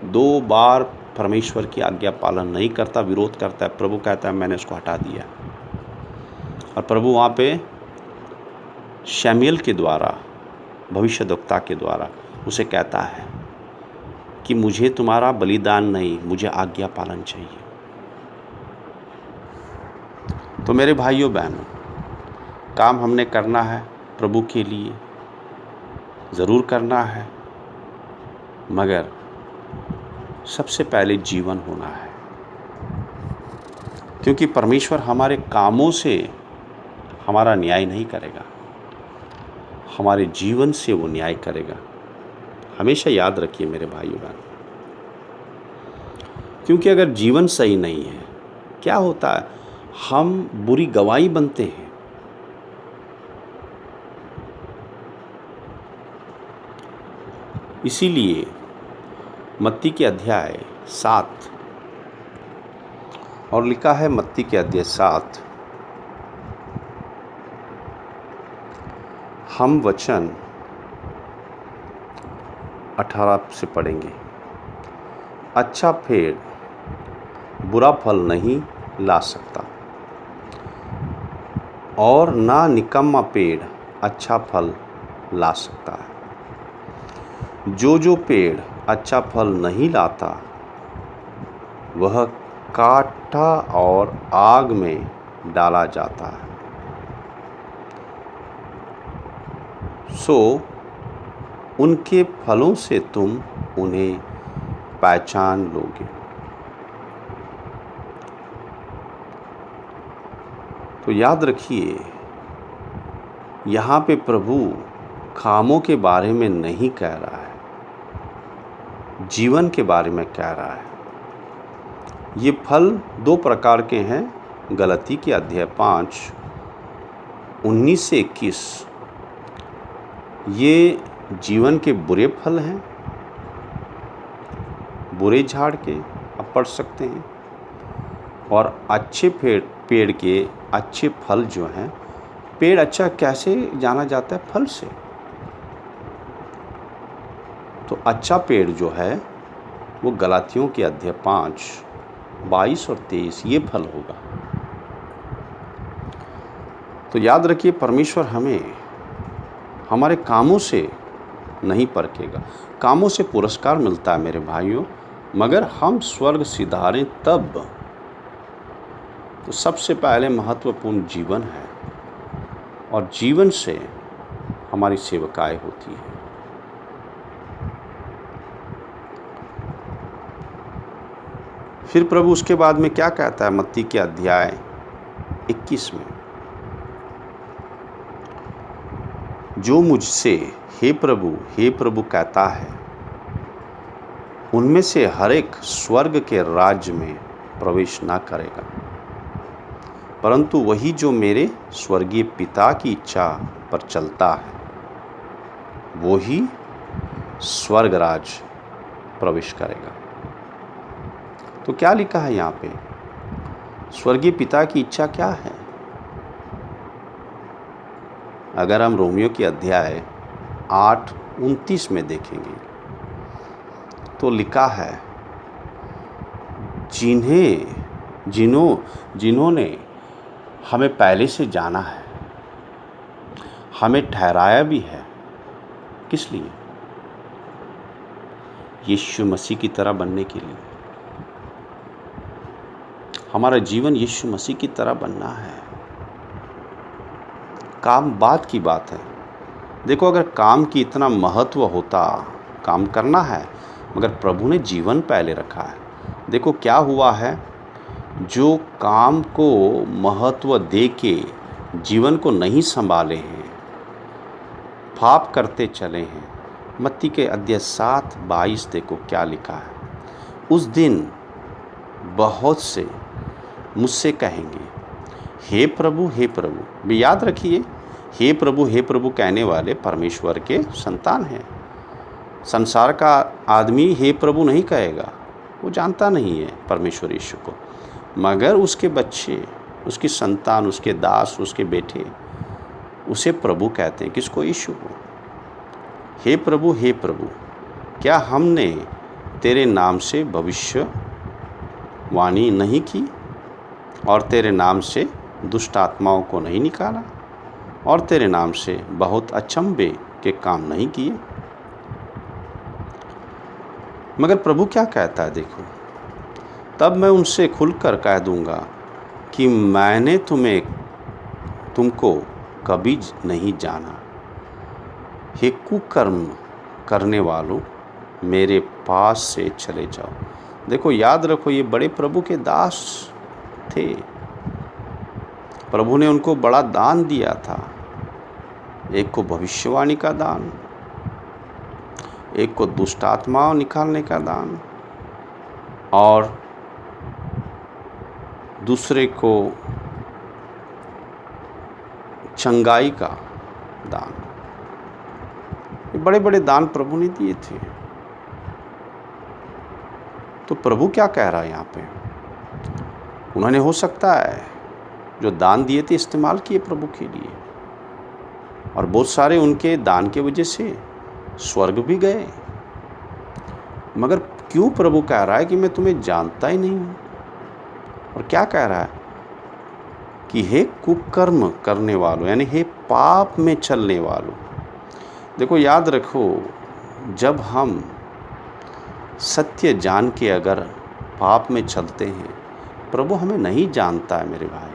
2 बार परमेश्वर की आज्ञा पालन नहीं करता, विरोध करता है। प्रभु कहता है मैंने उसको हटा दिया। और प्रभु वहाँ पे शमूएल के द्वारा, भविष्यद्वक्ता के द्वारा उसे कहता है कि मुझे तुम्हारा बलिदान नहीं, मुझे आज्ञा पालन चाहिए। तो मेरे भाइयों बहनों, काम हमने करना है प्रभु के लिए, ज़रूर करना है, मगर सबसे पहले जीवन होना है। क्योंकि परमेश्वर हमारे कामों से हमारा न्याय नहीं करेगा, हमारे जीवन से वो न्याय करेगा। हमेशा याद रखिए मेरे भाइयों बहनों, क्योंकि अगर जीवन सही नहीं है, क्या होता है, हम बुरी गवाही बनते हैं। इसीलिए मत्ती के अध्याय 7 और लिखा है, मत्ती के अध्याय 7 हम वचन 18 से पढ़ेंगे। अच्छा पेड़ बुरा फल नहीं ला सकता और ना निकम्मा पेड़ अच्छा फल ला सकता है। जो पेड़ अच्छा फल नहीं लाता वह काटा और आग में डाला जाता है। सो उनके फलों से तुम उन्हें पहचान लोगे। तो याद रखिए, यहाँ पे प्रभु कामों के बारे में नहीं कह रहा है, जीवन के बारे में कह रहा है। ये फल 2 प्रकार के हैं। गलती के अध्याय 5 19 से 21 ये जीवन के बुरे फल हैं, बुरे झाड़ के आप पढ़ सकते हैं, और अच्छे पेड़ के अच्छे फल जो हैं। पेड़ अच्छा कैसे जाना जाता है? फल से। तो अच्छा पेड़ जो है वो गलातियों के अध्याय 5 22 और 23 ये फल होगा। तो याद रखिए, परमेश्वर हमें हमारे कामों से नहीं परखेगा। कामों से पुरस्कार मिलता है मेरे भाइयों, मगर हम स्वर्ग सिधारें तब। तो सबसे पहले महत्वपूर्ण जीवन है, और जीवन से हमारी सेवकाई होती है। फिर प्रभु उसके बाद में क्या कहता है? मत्ती के अध्याय 21 में, जो मुझसे हे प्रभु कहता है, उनमें से हर एक स्वर्ग के राज्य में प्रवेश ना करेगा, परंतु वही जो मेरे स्वर्गीय पिता की इच्छा पर चलता है वो ही स्वर्ग राज प्रवेश करेगा। तो क्या लिखा है यहाँ पे? स्वर्गीय पिता की इच्छा क्या है? अगर हम रोमियो के अध्याय 8:29 में देखेंगे तो लिखा है, जिन्होंने हमें पहले से जाना है, हमें ठहराया भी है। किस लिए? यीशु मसीह की तरह बनने के लिए। हमारा जीवन यीशु मसीह की तरह बनना है। काम बात की बात है। देखो, अगर काम की इतना महत्व होता, काम करना है, मगर प्रभु ने जीवन पहले रखा है। देखो क्या हुआ है, जो काम को महत्व दे के जीवन को नहीं संभाले हैं, पाप करते चले हैं। मत्ती के अध्याय 7:22 देखो क्या लिखा है। उस दिन बहुत से मुझसे कहेंगे, हे प्रभु हे प्रभु। भी याद रखिए, हे प्रभु कहने वाले परमेश्वर के संतान हैं। संसार का आदमी हे प्रभु नहीं कहेगा, वो जानता नहीं है परमेश्वर यीशु को, मगर उसके बच्चे, उसकी संतान, उसके दास, उसके बेटे उसे प्रभु कहते हैं। किसको? यीशु को। हे प्रभु, क्या हमने तेरे नाम से भविष्यवाणी नहीं की, और तेरे नाम से दुष्ट आत्माओं को नहीं निकाला, और तेरे नाम से बहुत अचंभे के काम नहीं किए? मगर प्रभु क्या कहता है देखो, तब मैं उनसे खुलकर कह दूंगा कि मैंने तुमको कभी नहीं जाना। हे कुकर्म करने वालों, मेरे पास से चले जाओ। देखो याद रखो, ये बड़े प्रभु के दास थे। प्रभु ने उनको बड़ा दान दिया था। एक को भविष्यवाणी का दान, एक को दुष्ट आत्माओं निकालने का दान, और दूसरे को चंगाई का दान। ये बड़े बड़े दान प्रभु ने दिए थे। तो प्रभु क्या कह रहा है यहाँ पे? उन्होंने हो सकता है जो दान दिए थे इस्तेमाल किए प्रभु के लिए, और बहुत सारे उनके दान के वजह से स्वर्ग भी गए। मगर क्यों प्रभु कह रहा है कि मैं तुम्हें जानता ही नहीं हूँ? और क्या कह रहा है कि हे कुकर्म करने वालों, यानी हे पाप में चलने वालों। देखो याद रखो, जब हम सत्य जान के अगर पाप में चलते हैं, प्रभु हमें नहीं जानता है मेरे भाई।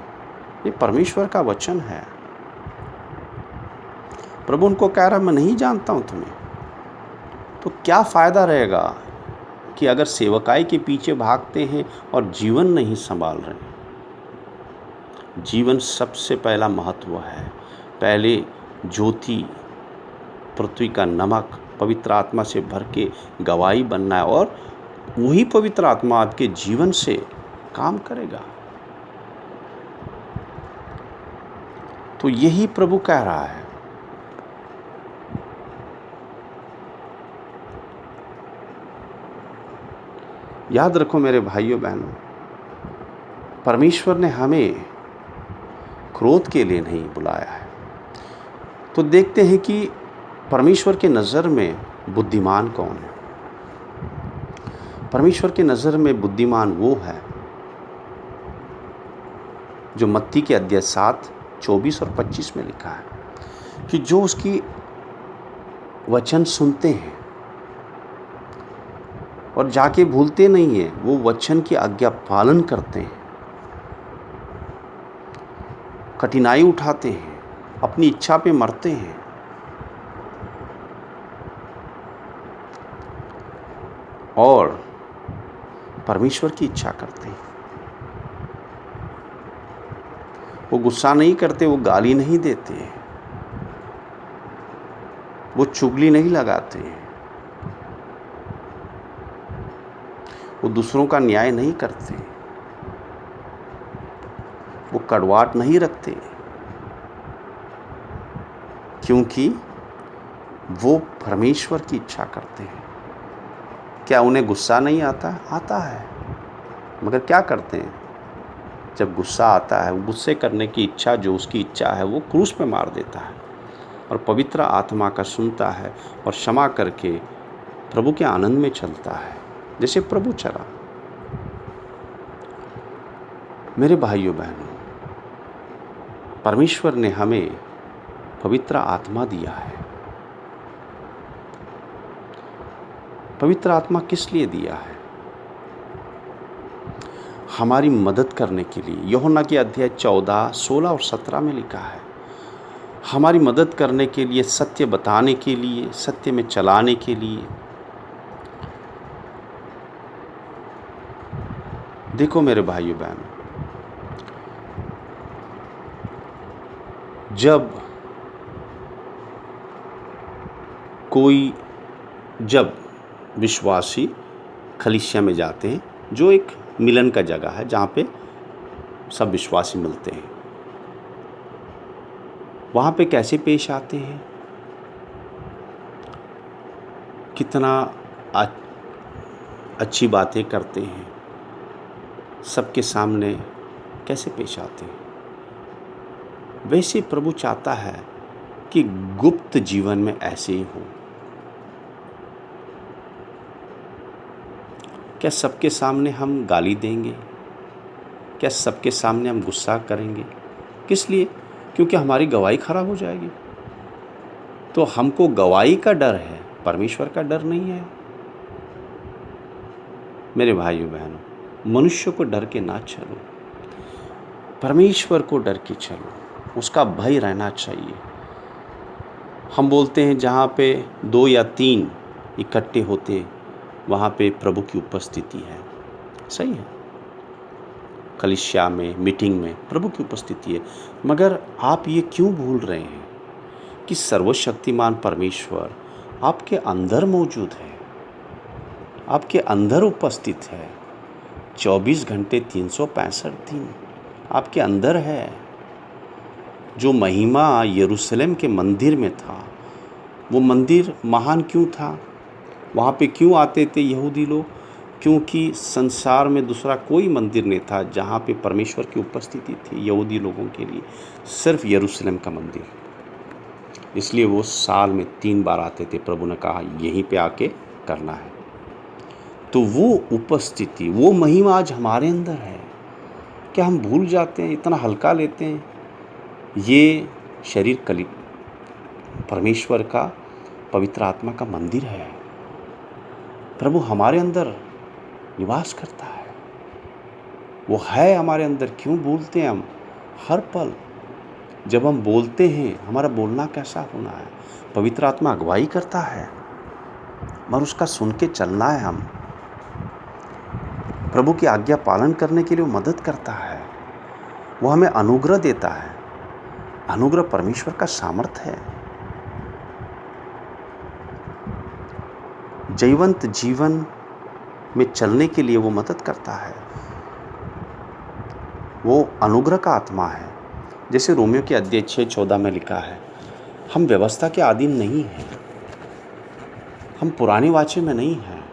ये परमेश्वर का वचन है। प्रभु उनको कह रहा मैं नहीं जानता हूँ तुम्हें। तो क्या फ़ायदा रहेगा कि अगर सेवकाई के पीछे भागते हैं और जीवन नहीं संभाल रहे। जीवन सबसे पहला महत्व है। पहले ज्योति, पृथ्वी का नमक, पवित्र आत्मा से भर के गवाही बनना है, और वही पवित्र आत्मा आपके जीवन से काम करेगा। तो यही प्रभु कह रहा है। याद रखो मेरे भाइयों बहनों, परमेश्वर ने हमें क्रोध के लिए नहीं बुलाया है। तो देखते हैं कि परमेश्वर के नज़र में बुद्धिमान कौन है। परमेश्वर के नज़र में बुद्धिमान वो है जो मत्ती के अध्याय 7:24 और 25 में लिखा है कि जो उसकी वचन सुनते हैं और जाके भूलते नहीं हैं, वो वचन की आज्ञा पालन करते हैं, कठिनाई उठाते हैं, अपनी इच्छा पे मरते हैं, और परमेश्वर की इच्छा करते हैं। वो गुस्सा नहीं करते, वो गाली नहीं देते, वो चुगली नहीं लगाते, वो दूसरों का न्याय नहीं करते, वो कड़वाहट नहीं रखते, क्योंकि वो परमेश्वर की इच्छा करते हैं। क्या उन्हें गुस्सा नहीं आता? आता है, मगर क्या करते हैं? जब गुस्सा आता है, वो गुस्से करने की इच्छा, जो उसकी इच्छा है, वो क्रूस पे मार देता है और पवित्र आत्मा का सुनता है और क्षमा करके प्रभु के आनंद में चलता है, जैसे प्रभु चला। मेरे भाइयों बहनों, परमेश्वर ने हमें पवित्र आत्मा दिया है। पवित्र आत्मा किस लिए दिया है? हमारी मदद करने के लिए। यूहन्ना की अध्याय 14, 16 और 17 में लिखा है, हमारी मदद करने के लिए, सत्य बताने के लिए, सत्य में चलाने के लिए। देखो मेरे भाइयों बहनों, जब विश्वासी कलीसिया में जाते हैं, जो एक मिलन का जगह है जहाँ पे सब विश्वासी मिलते हैं, वहाँ पे कैसे पेश आते हैं, कितना अच्छी बातें करते हैं, सबके सामने कैसे पेश आते हैं। वैसे प्रभु चाहता है कि गुप्त जीवन में ऐसे ही हो। क्या सबके सामने हम गाली देंगे? क्या सबके सामने हम गुस्सा करेंगे? किस लिए? क्योंकि हमारी गवाही खराब हो जाएगी। तो हमको गवाही का डर है, परमेश्वर का डर नहीं है। मेरे भाइयों बहनों, मनुष्य को डर के ना चलो, परमेश्वर को डर के चलो, उसका भय रहना चाहिए। हम बोलते हैं जहाँ पे 2 या 3 इकट्ठे होते वहाँ पे प्रभु की उपस्थिति है। सही है, कलीसिया में, मीटिंग में प्रभु की उपस्थिति है। मगर आप ये क्यों भूल रहे हैं कि सर्वशक्तिमान परमेश्वर आपके अंदर मौजूद है, आपके अंदर उपस्थित है। 24 घंटे 365 दिन आपके अंदर है। जो महिमा यरूशलेम के मंदिर में था, वो मंदिर महान क्यों था? वहाँ पे क्यों आते थे यहूदी लोग? क्योंकि संसार में दूसरा कोई मंदिर नहीं था जहाँ पे परमेश्वर की उपस्थिति थी यहूदी लोगों के लिए, सिर्फ यरूशलेम का मंदिर। इसलिए वो साल में 3 बार आते थे। प्रभु ने कहा यहीं पे आके करना है। तो वो उपस्थिति, वो महिमा आज हमारे अंदर है। क्या हम भूल जाते हैं, इतना हल्का लेते हैं? ये शरीर परमेश्वर का, पवित्र आत्मा का मंदिर है। प्रभु हमारे अंदर निवास करता है, वो है हमारे अंदर। क्यों भूलते हैं हम? हर पल जब हम बोलते हैं, हमारा बोलना कैसा होना है? पवित्र आत्मा अगुवाई करता है, मगर उसका सुन के चलना है। हम प्रभु की आज्ञा पालन करने के लिए वो मदद करता है, वो हमें अनुग्रह देता है। अनुग्रह परमेश्वर का सामर्थ्य है। जीवंत जीवन में चलने के लिए वो मदद करता है। वो अनुग्रह का आत्मा है। जैसे रोमियो के अध्याय 6:14 में लिखा है, हम व्यवस्था के अधीन नहीं हैं, हम पुराने वाचे में नहीं हैं।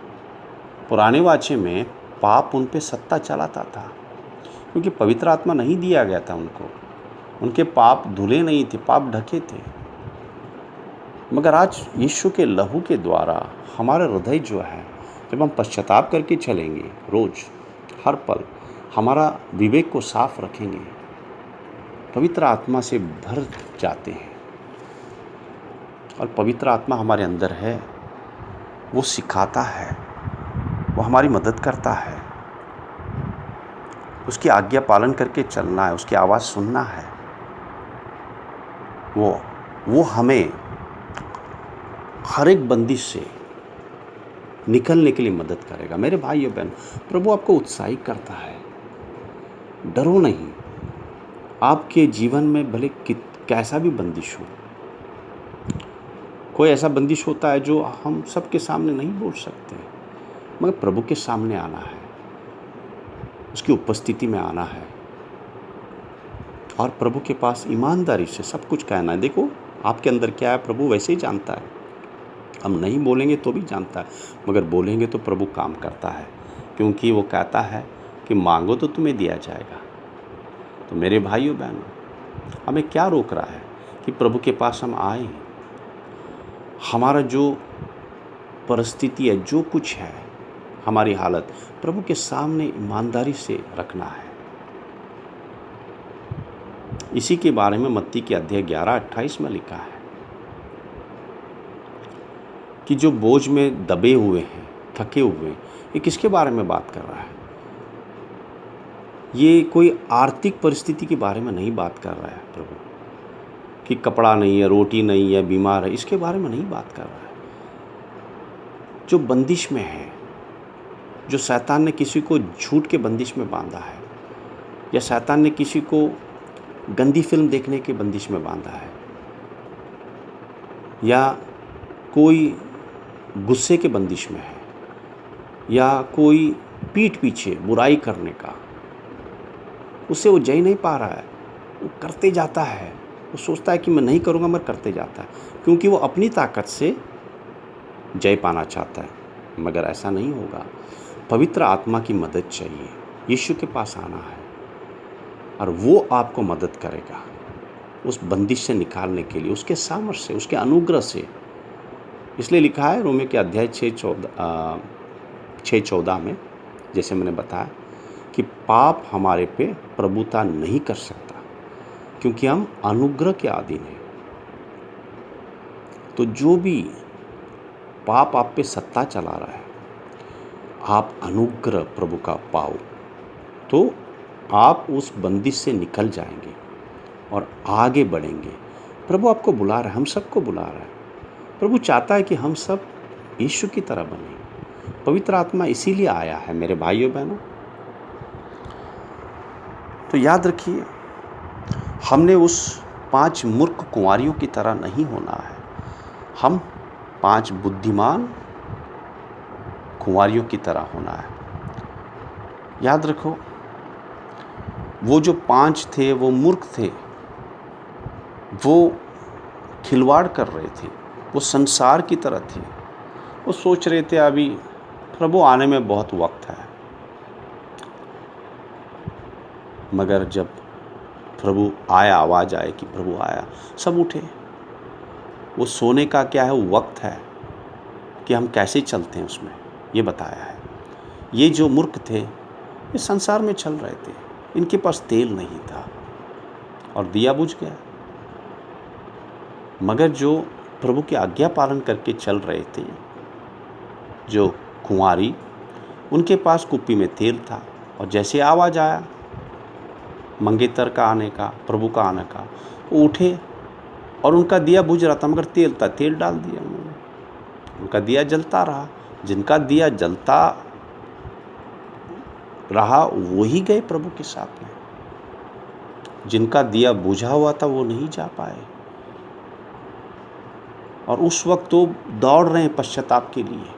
पुराने वाचे में पाप उन पे सत्ता चलाता था, क्योंकि पवित्र आत्मा नहीं दिया गया था उनको। उनके पाप धुले नहीं थे, पाप ढके थे। मगर आज यीशु के लहू के द्वारा हमारा हृदय जो है, जब हम पश्चाताप करके चलेंगे, रोज हर पल हमारा विवेक को साफ रखेंगे, पवित्र आत्मा से भर जाते हैं। और पवित्र आत्मा हमारे अंदर है, वो सिखाता है, वो हमारी मदद करता है। उसकी आज्ञा पालन करके चलना है, उसकी आवाज़ सुनना है। वो हमें हर एक बंदिश से निकलने के लिए मदद करेगा। मेरे भाई और बहन, प्रभु आपको उत्साहित करता है। डरो नहीं। आपके जीवन में भले कैसा भी बंदिश हो, कोई ऐसा बंदिश होता है जो हम सबके सामने नहीं बोल सकते, मगर प्रभु के सामने आना है, उसकी उपस्थिति में आना है और प्रभु के पास ईमानदारी से सब कुछ कहना है। देखो आपके अंदर क्या है, प्रभु वैसे ही जानता है। हम नहीं बोलेंगे तो भी जानता है, मगर बोलेंगे तो प्रभु काम करता है, क्योंकि वो कहता है कि मांगो तो तुम्हें दिया जाएगा। तो मेरे भाइयों बहनों, हमें क्या रोक रहा है कि प्रभु के पास हम आए? हमारा जो परिस्थिति है, जो कुछ है, हमारी हालत, प्रभु के सामने ईमानदारी से रखना है। इसी के बारे में मत्ती के अध्याय 11:28 में लिखा है कि जो बोझ में दबे हुए हैं थके हुए, ये किसके बारे में बात कर रहा है? ये कोई आर्थिक परिस्थिति के बारे में नहीं बात कर रहा है प्रभु, कि कपड़ा नहीं है, रोटी नहीं है, बीमार है, इसके बारे में नहीं बात कर रहा है। जो बंदिश में है, जो शैतान ने किसी को झूठ के बंदिश में बांधा है, या शैतान ने किसी को गंदी फिल्म देखने के बंदिश में बांधा है, या कोई गुस्से के बंदिश में है, या कोई पीठ पीछे बुराई करने का, उससे वो जय नहीं पा रहा है, वो करते जाता है। वो सोचता है कि मैं नहीं करूँगा, मैं करते जाता है, क्योंकि वो अपनी ताकत से जय पाना चाहता है। मगर ऐसा नहीं होगा। पवित्र आत्मा की मदद चाहिए, यीशु के पास आना है और वो आपको मदद करेगा उस बंदिश से निकालने के लिए, उसके सामर्थ्य से, उसके अनुग्रह से। इसलिए लिखा है रोमियो के अध्याय 6:14 में, जैसे मैंने बताया, कि पाप हमारे पे प्रभुता नहीं कर सकता, क्योंकि हम अनुग्रह के अधीन हैं। तो जो भी पाप आप पे सत्ता चला रहा है, आप अनुग्रह प्रभु का पाओ तो आप उस बंदिश से निकल जाएंगे और आगे बढ़ेंगे। प्रभु आपको बुला रहा है, हम सबको बुला रहा है। प्रभु चाहता है कि हम सब यीशु की तरह बने। पवित्र आत्मा इसीलिए आया है मेरे भाइयों बहनों। तो याद रखिए, हमने उस 5 मूर्ख कुंवारियों की तरह नहीं होना है, हम 5 बुद्धिमान कुंवारियों की तरह होना है। याद रखो, वो जो 5 थे वो मूर्ख थे, वो खिलवाड़ कर रहे थे, वो संसार की तरह थे। वो सोच रहे थे अभी प्रभु आने में बहुत वक्त है। मगर जब प्रभु आया, आवाज़ आए कि प्रभु आया, सब उठे। वो सोने का क्या है, वो वक्त है कि हम कैसे चलते हैं उसमें, ये बताया है। ये जो मूर्ख थे, ये संसार में चल रहे थे, इनके पास तेल नहीं था और दिया बुझ गया। मगर जो प्रभु की आज्ञा पालन करके चल रहे थे, जो कुंवारी, उनके पास कुप्पी में तेल था, और जैसे आवाज़ आया मंगेतर का आने का, प्रभु का आने का, वो उठे और उनका दिया बुझ रहा था, मगर तेल था, तेल डाल दिया उन्होंने, उनका दिया जलता रहा। जिनका दिया जलता रहा वही गए प्रभु के साथ में, जिनका दिया बुझा हुआ था वो नहीं जा पाए। और उस वक्त तो दौड़ रहे हैं पश्चाताप के लिए।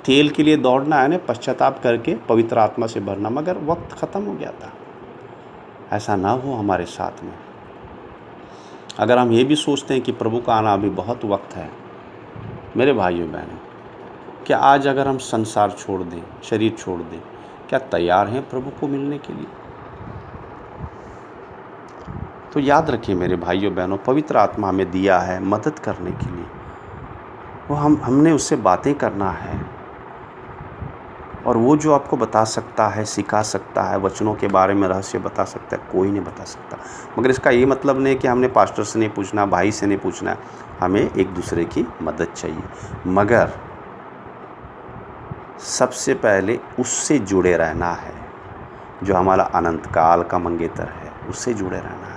तेल के लिए दौड़ना है ना, पश्चाताप करके पवित्र आत्मा से भरना, मगर वक्त ख़त्म हो गया था। ऐसा ना हो हमारे साथ में। अगर हम ये भी सोचते हैं कि प्रभु का आना अभी बहुत वक्त है, मेरे भाइयों बहनों, क्या आज अगर हम संसार छोड़ दें, शरीर छोड़ दें, क्या तैयार हैं प्रभु को मिलने के लिए? तो याद रखिए मेरे भाइयों बहनों, पवित्र आत्मा हमें दिया है मदद करने के लिए। वो हमने उससे बातें करना है, और वो जो आपको बता सकता है, सिखा सकता है, वचनों के बारे में रहस्य बता सकता है, कोई नहीं बता सकता। मगर इसका ये मतलब नहीं कि हमने पास्टर से नहीं पूछना, भाई से नहीं पूछना है, हमें एक दूसरे की मदद चाहिए। मगर सबसे पहले उससे जुड़े रहना है, जो हमारा अनंत काल का मंगेतर है, उससे जुड़े रहना है।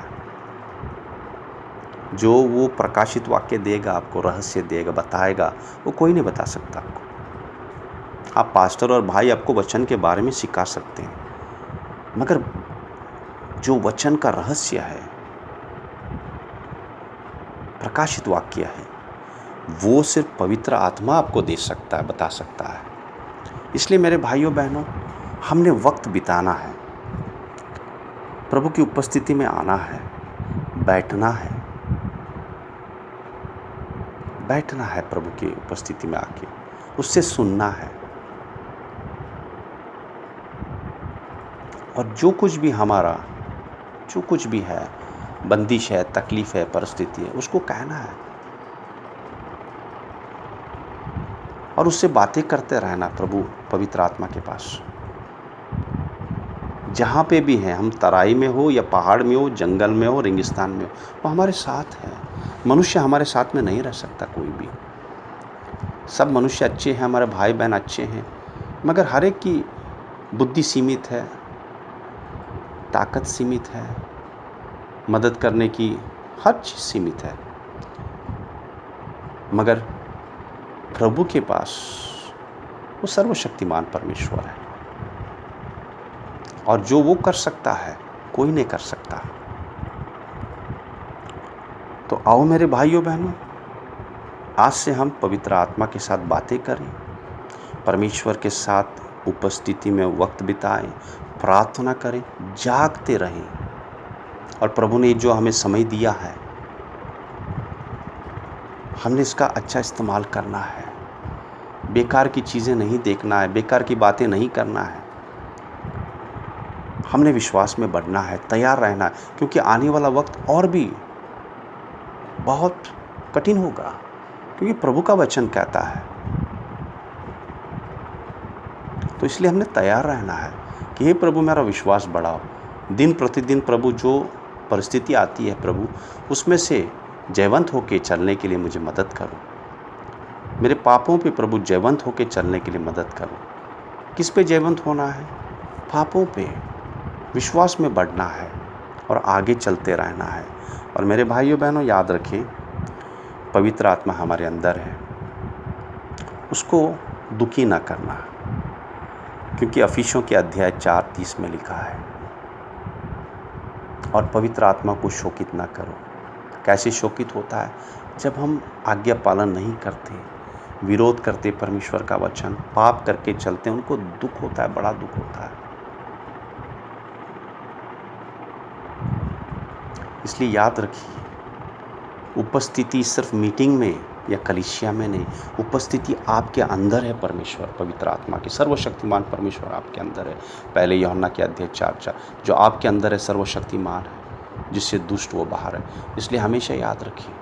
जो वो प्रकाशित वाक्य देगा, आपको रहस्य देगा, बताएगा, वो कोई नहीं बता सकता आपको। आप पास्टर और भाई आपको वचन के बारे में सिखा सकते हैं, मगर जो वचन का रहस्य है, प्रकाशित वाक्य है, वो सिर्फ पवित्र आत्मा आपको दे सकता है, बता सकता है। इसलिए मेरे भाइयों बहनों, हमने वक्त बिताना है, प्रभु की उपस्थिति में आना है, बैठना है, बैठना है प्रभु की उपस्थिति में आके, उससे सुनना है। और जो कुछ भी हमारा, जो कुछ भी है, बंदिश है, तकलीफ़ है, परिस्थिति है, उसको कहना है और उससे बातें करते रहना प्रभु पवित्र आत्मा के पास। जहाँ पे भी हैं, हम तराई में हो या पहाड़ में हो, जंगल में हो, रेगिस्तान में हो, वो हमारे साथ है। मनुष्य हमारे साथ में नहीं रह सकता कोई भी। सब मनुष्य अच्छे हैं, हमारे भाई बहन अच्छे हैं, मगर हर एक की बुद्धि सीमित है, ताकत सीमित है, मदद करने की हर चीज़ सीमित है। मगर प्रभु के पास वो सर्वशक्तिमान परमेश्वर है, और जो वो कर सकता है कोई नहीं कर सकता। तो आओ मेरे भाइयों बहनों, आज से हम पवित्र आत्मा के साथ बातें करें, परमेश्वर के साथ उपस्थिति में वक्त बिताएं, प्रार्थना करें, जागते रहें। और प्रभु ने जो हमें समय दिया है, हमने इसका अच्छा इस्तेमाल करना है। बेकार की चीज़ें नहीं देखना है, बेकार की बातें नहीं करना है। हमने विश्वास में बढ़ना है, तैयार रहना है, क्योंकि आने वाला वक्त और भी बहुत कठिन होगा, क्योंकि प्रभु का वचन कहता है। तो इसलिए हमने तैयार रहना है कि हे प्रभु मेरा विश्वास बढ़ाओ। दिन प्रतिदिन प्रभु जो परिस्थिति आती है प्रभु, उसमें से जयवंत होकर चलने के लिए मुझे मदद करो। मेरे पापों पे प्रभु जयवंत होकर चलने के लिए मदद करो। किस पे जयवंत होना है? पापों पे। विश्वास में बढ़ना है और आगे चलते रहना है। और मेरे भाइयों बहनों, याद रखें, पवित्र आत्मा हमारे अंदर है, उसको दुखी ना करना, क्योंकि अफिसियों के अध्याय 4:30 में लिखा है, और पवित्र आत्मा को शोकित ना करो। कैसे शोकित होता है? जब हम आज्ञा पालन नहीं करते, विरोध करते परमेश्वर का वचन, पाप करके चलते हैं, उनको दुख होता है, बड़ा दुख होता है। इसलिए याद रखिए, उपस्थिति सिर्फ मीटिंग में या कलीसिया में नहीं, उपस्थिति आपके अंदर है। परमेश्वर पवित्र आत्मा की, सर्वशक्तिमान परमेश्वर आपके अंदर है। पहले यूहन्ना के अध्याय 4:4, जो आपके अंदर है सर्वशक्तिमान है, जिससे दुष्ट वो बाहर है। इसलिए हमेशा याद रखिए,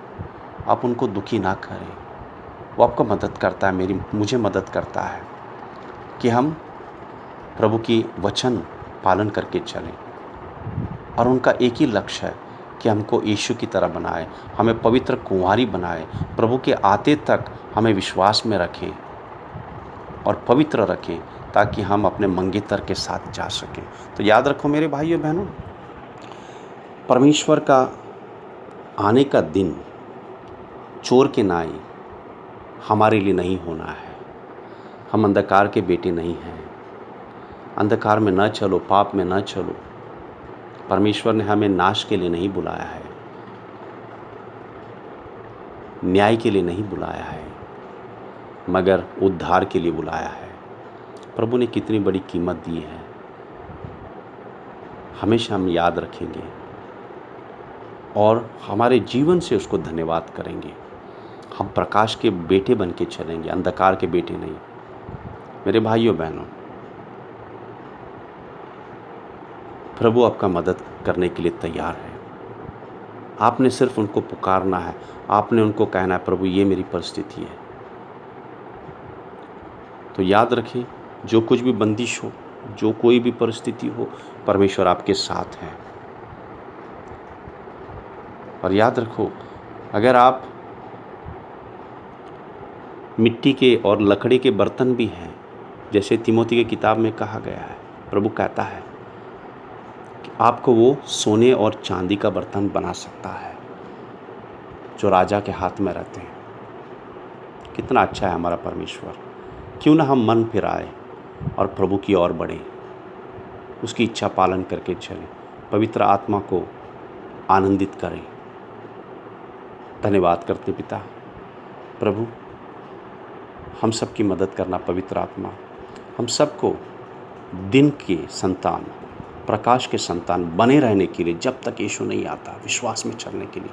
आप उनको दुखी ना करें। वो आपको मदद करता है, मुझे मदद करता है कि हम प्रभु की वचन पालन करके चलें। और उनका एक ही लक्ष्य है कि हमको यीशु की तरह बनाए, हमें पवित्र कुंवारी बनाए, प्रभु के आते तक हमें विश्वास में रखें और पवित्र रखें, ताकि हम अपने मंगेतर के साथ जा सकें। तो याद रखो मेरे भाइयों बहनों, परमेश्वर का आने का दिन चोर के नाई हमारे लिए नहीं होना है। हम अंधकार के बेटे नहीं हैं। अंधकार में न चलो, पाप में न चलो। परमेश्वर ने हमें नाश के लिए नहीं बुलाया है, न्याय के लिए नहीं बुलाया है, मगर उद्धार के लिए बुलाया है। प्रभु ने कितनी बड़ी कीमत दी है, हमेशा हम याद रखेंगे और हमारे जीवन से उसको धन्यवाद करेंगे। हम प्रकाश के बेटे बन के चलेंगे, अंधकार के बेटे नहीं। मेरे भाइयों बहनों, प्रभु आपका मदद करने के लिए तैयार है। आपने सिर्फ उनको पुकारना है, आपने उनको कहना है, प्रभु ये मेरी परिस्थिति है। तो याद रखें, जो कुछ भी बंदिश हो, जो कोई भी परिस्थिति हो, परमेश्वर आपके साथ है। और याद रखो, अगर आप मिट्टी के और लकड़ी के बर्तन भी हैं, जैसे तिमोथी की किताब में कहा गया है, प्रभु कहता है कि आपको वो सोने और चांदी का बर्तन बना सकता है जो राजा के हाथ में रहते हैं। कितना अच्छा है हमारा परमेश्वर। क्यों ना हम मन फिराए और प्रभु की ओर बढ़ें, उसकी इच्छा पालन करके चलें, पवित्र आत्मा को आनंदित करें। धन्यवाद करते पिता। प्रभु, हम सब की मदद करना पवित्र आत्मा, हम सबको दिन के संतान, प्रकाश के संतान बने रहने के लिए, जब तक यीशु नहीं आता, विश्वास में चलने के लिए।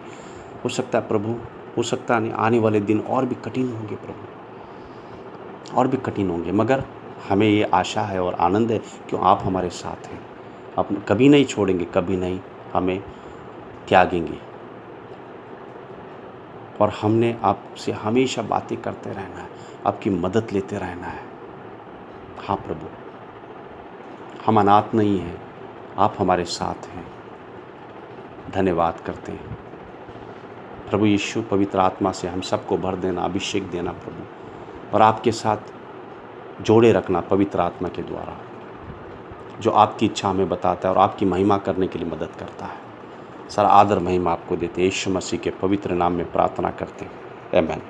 हो सकता है प्रभु, हो सकता है आने वाले दिन और भी कठिन होंगे प्रभु, और भी कठिन होंगे, मगर हमें ये आशा है और आनंद है कि आप हमारे साथ हैं। आप कभी नहीं छोड़ेंगे, कभी नहीं हमें त्यागेंगे। और हमने आपसे हमेशा बातें करते रहना है, आपकी मदद लेते रहना है। हाँ प्रभु, हम अनाथ नहीं हैं, आप हमारे साथ हैं। धन्यवाद करते हैं प्रभु यीशु। पवित्र आत्मा से हम सबको भर देना, अभिषेक देना प्रभु, और आपके साथ जोड़े रखना पवित्र आत्मा के द्वारा, जो आपकी इच्छा हमें बताता है और आपकी महिमा करने के लिए मदद करता है। सारा आदर महिमा आपको देते हैं, यीशु मसीह के पवित्र नाम में प्रार्थना करते हैं, आमीन।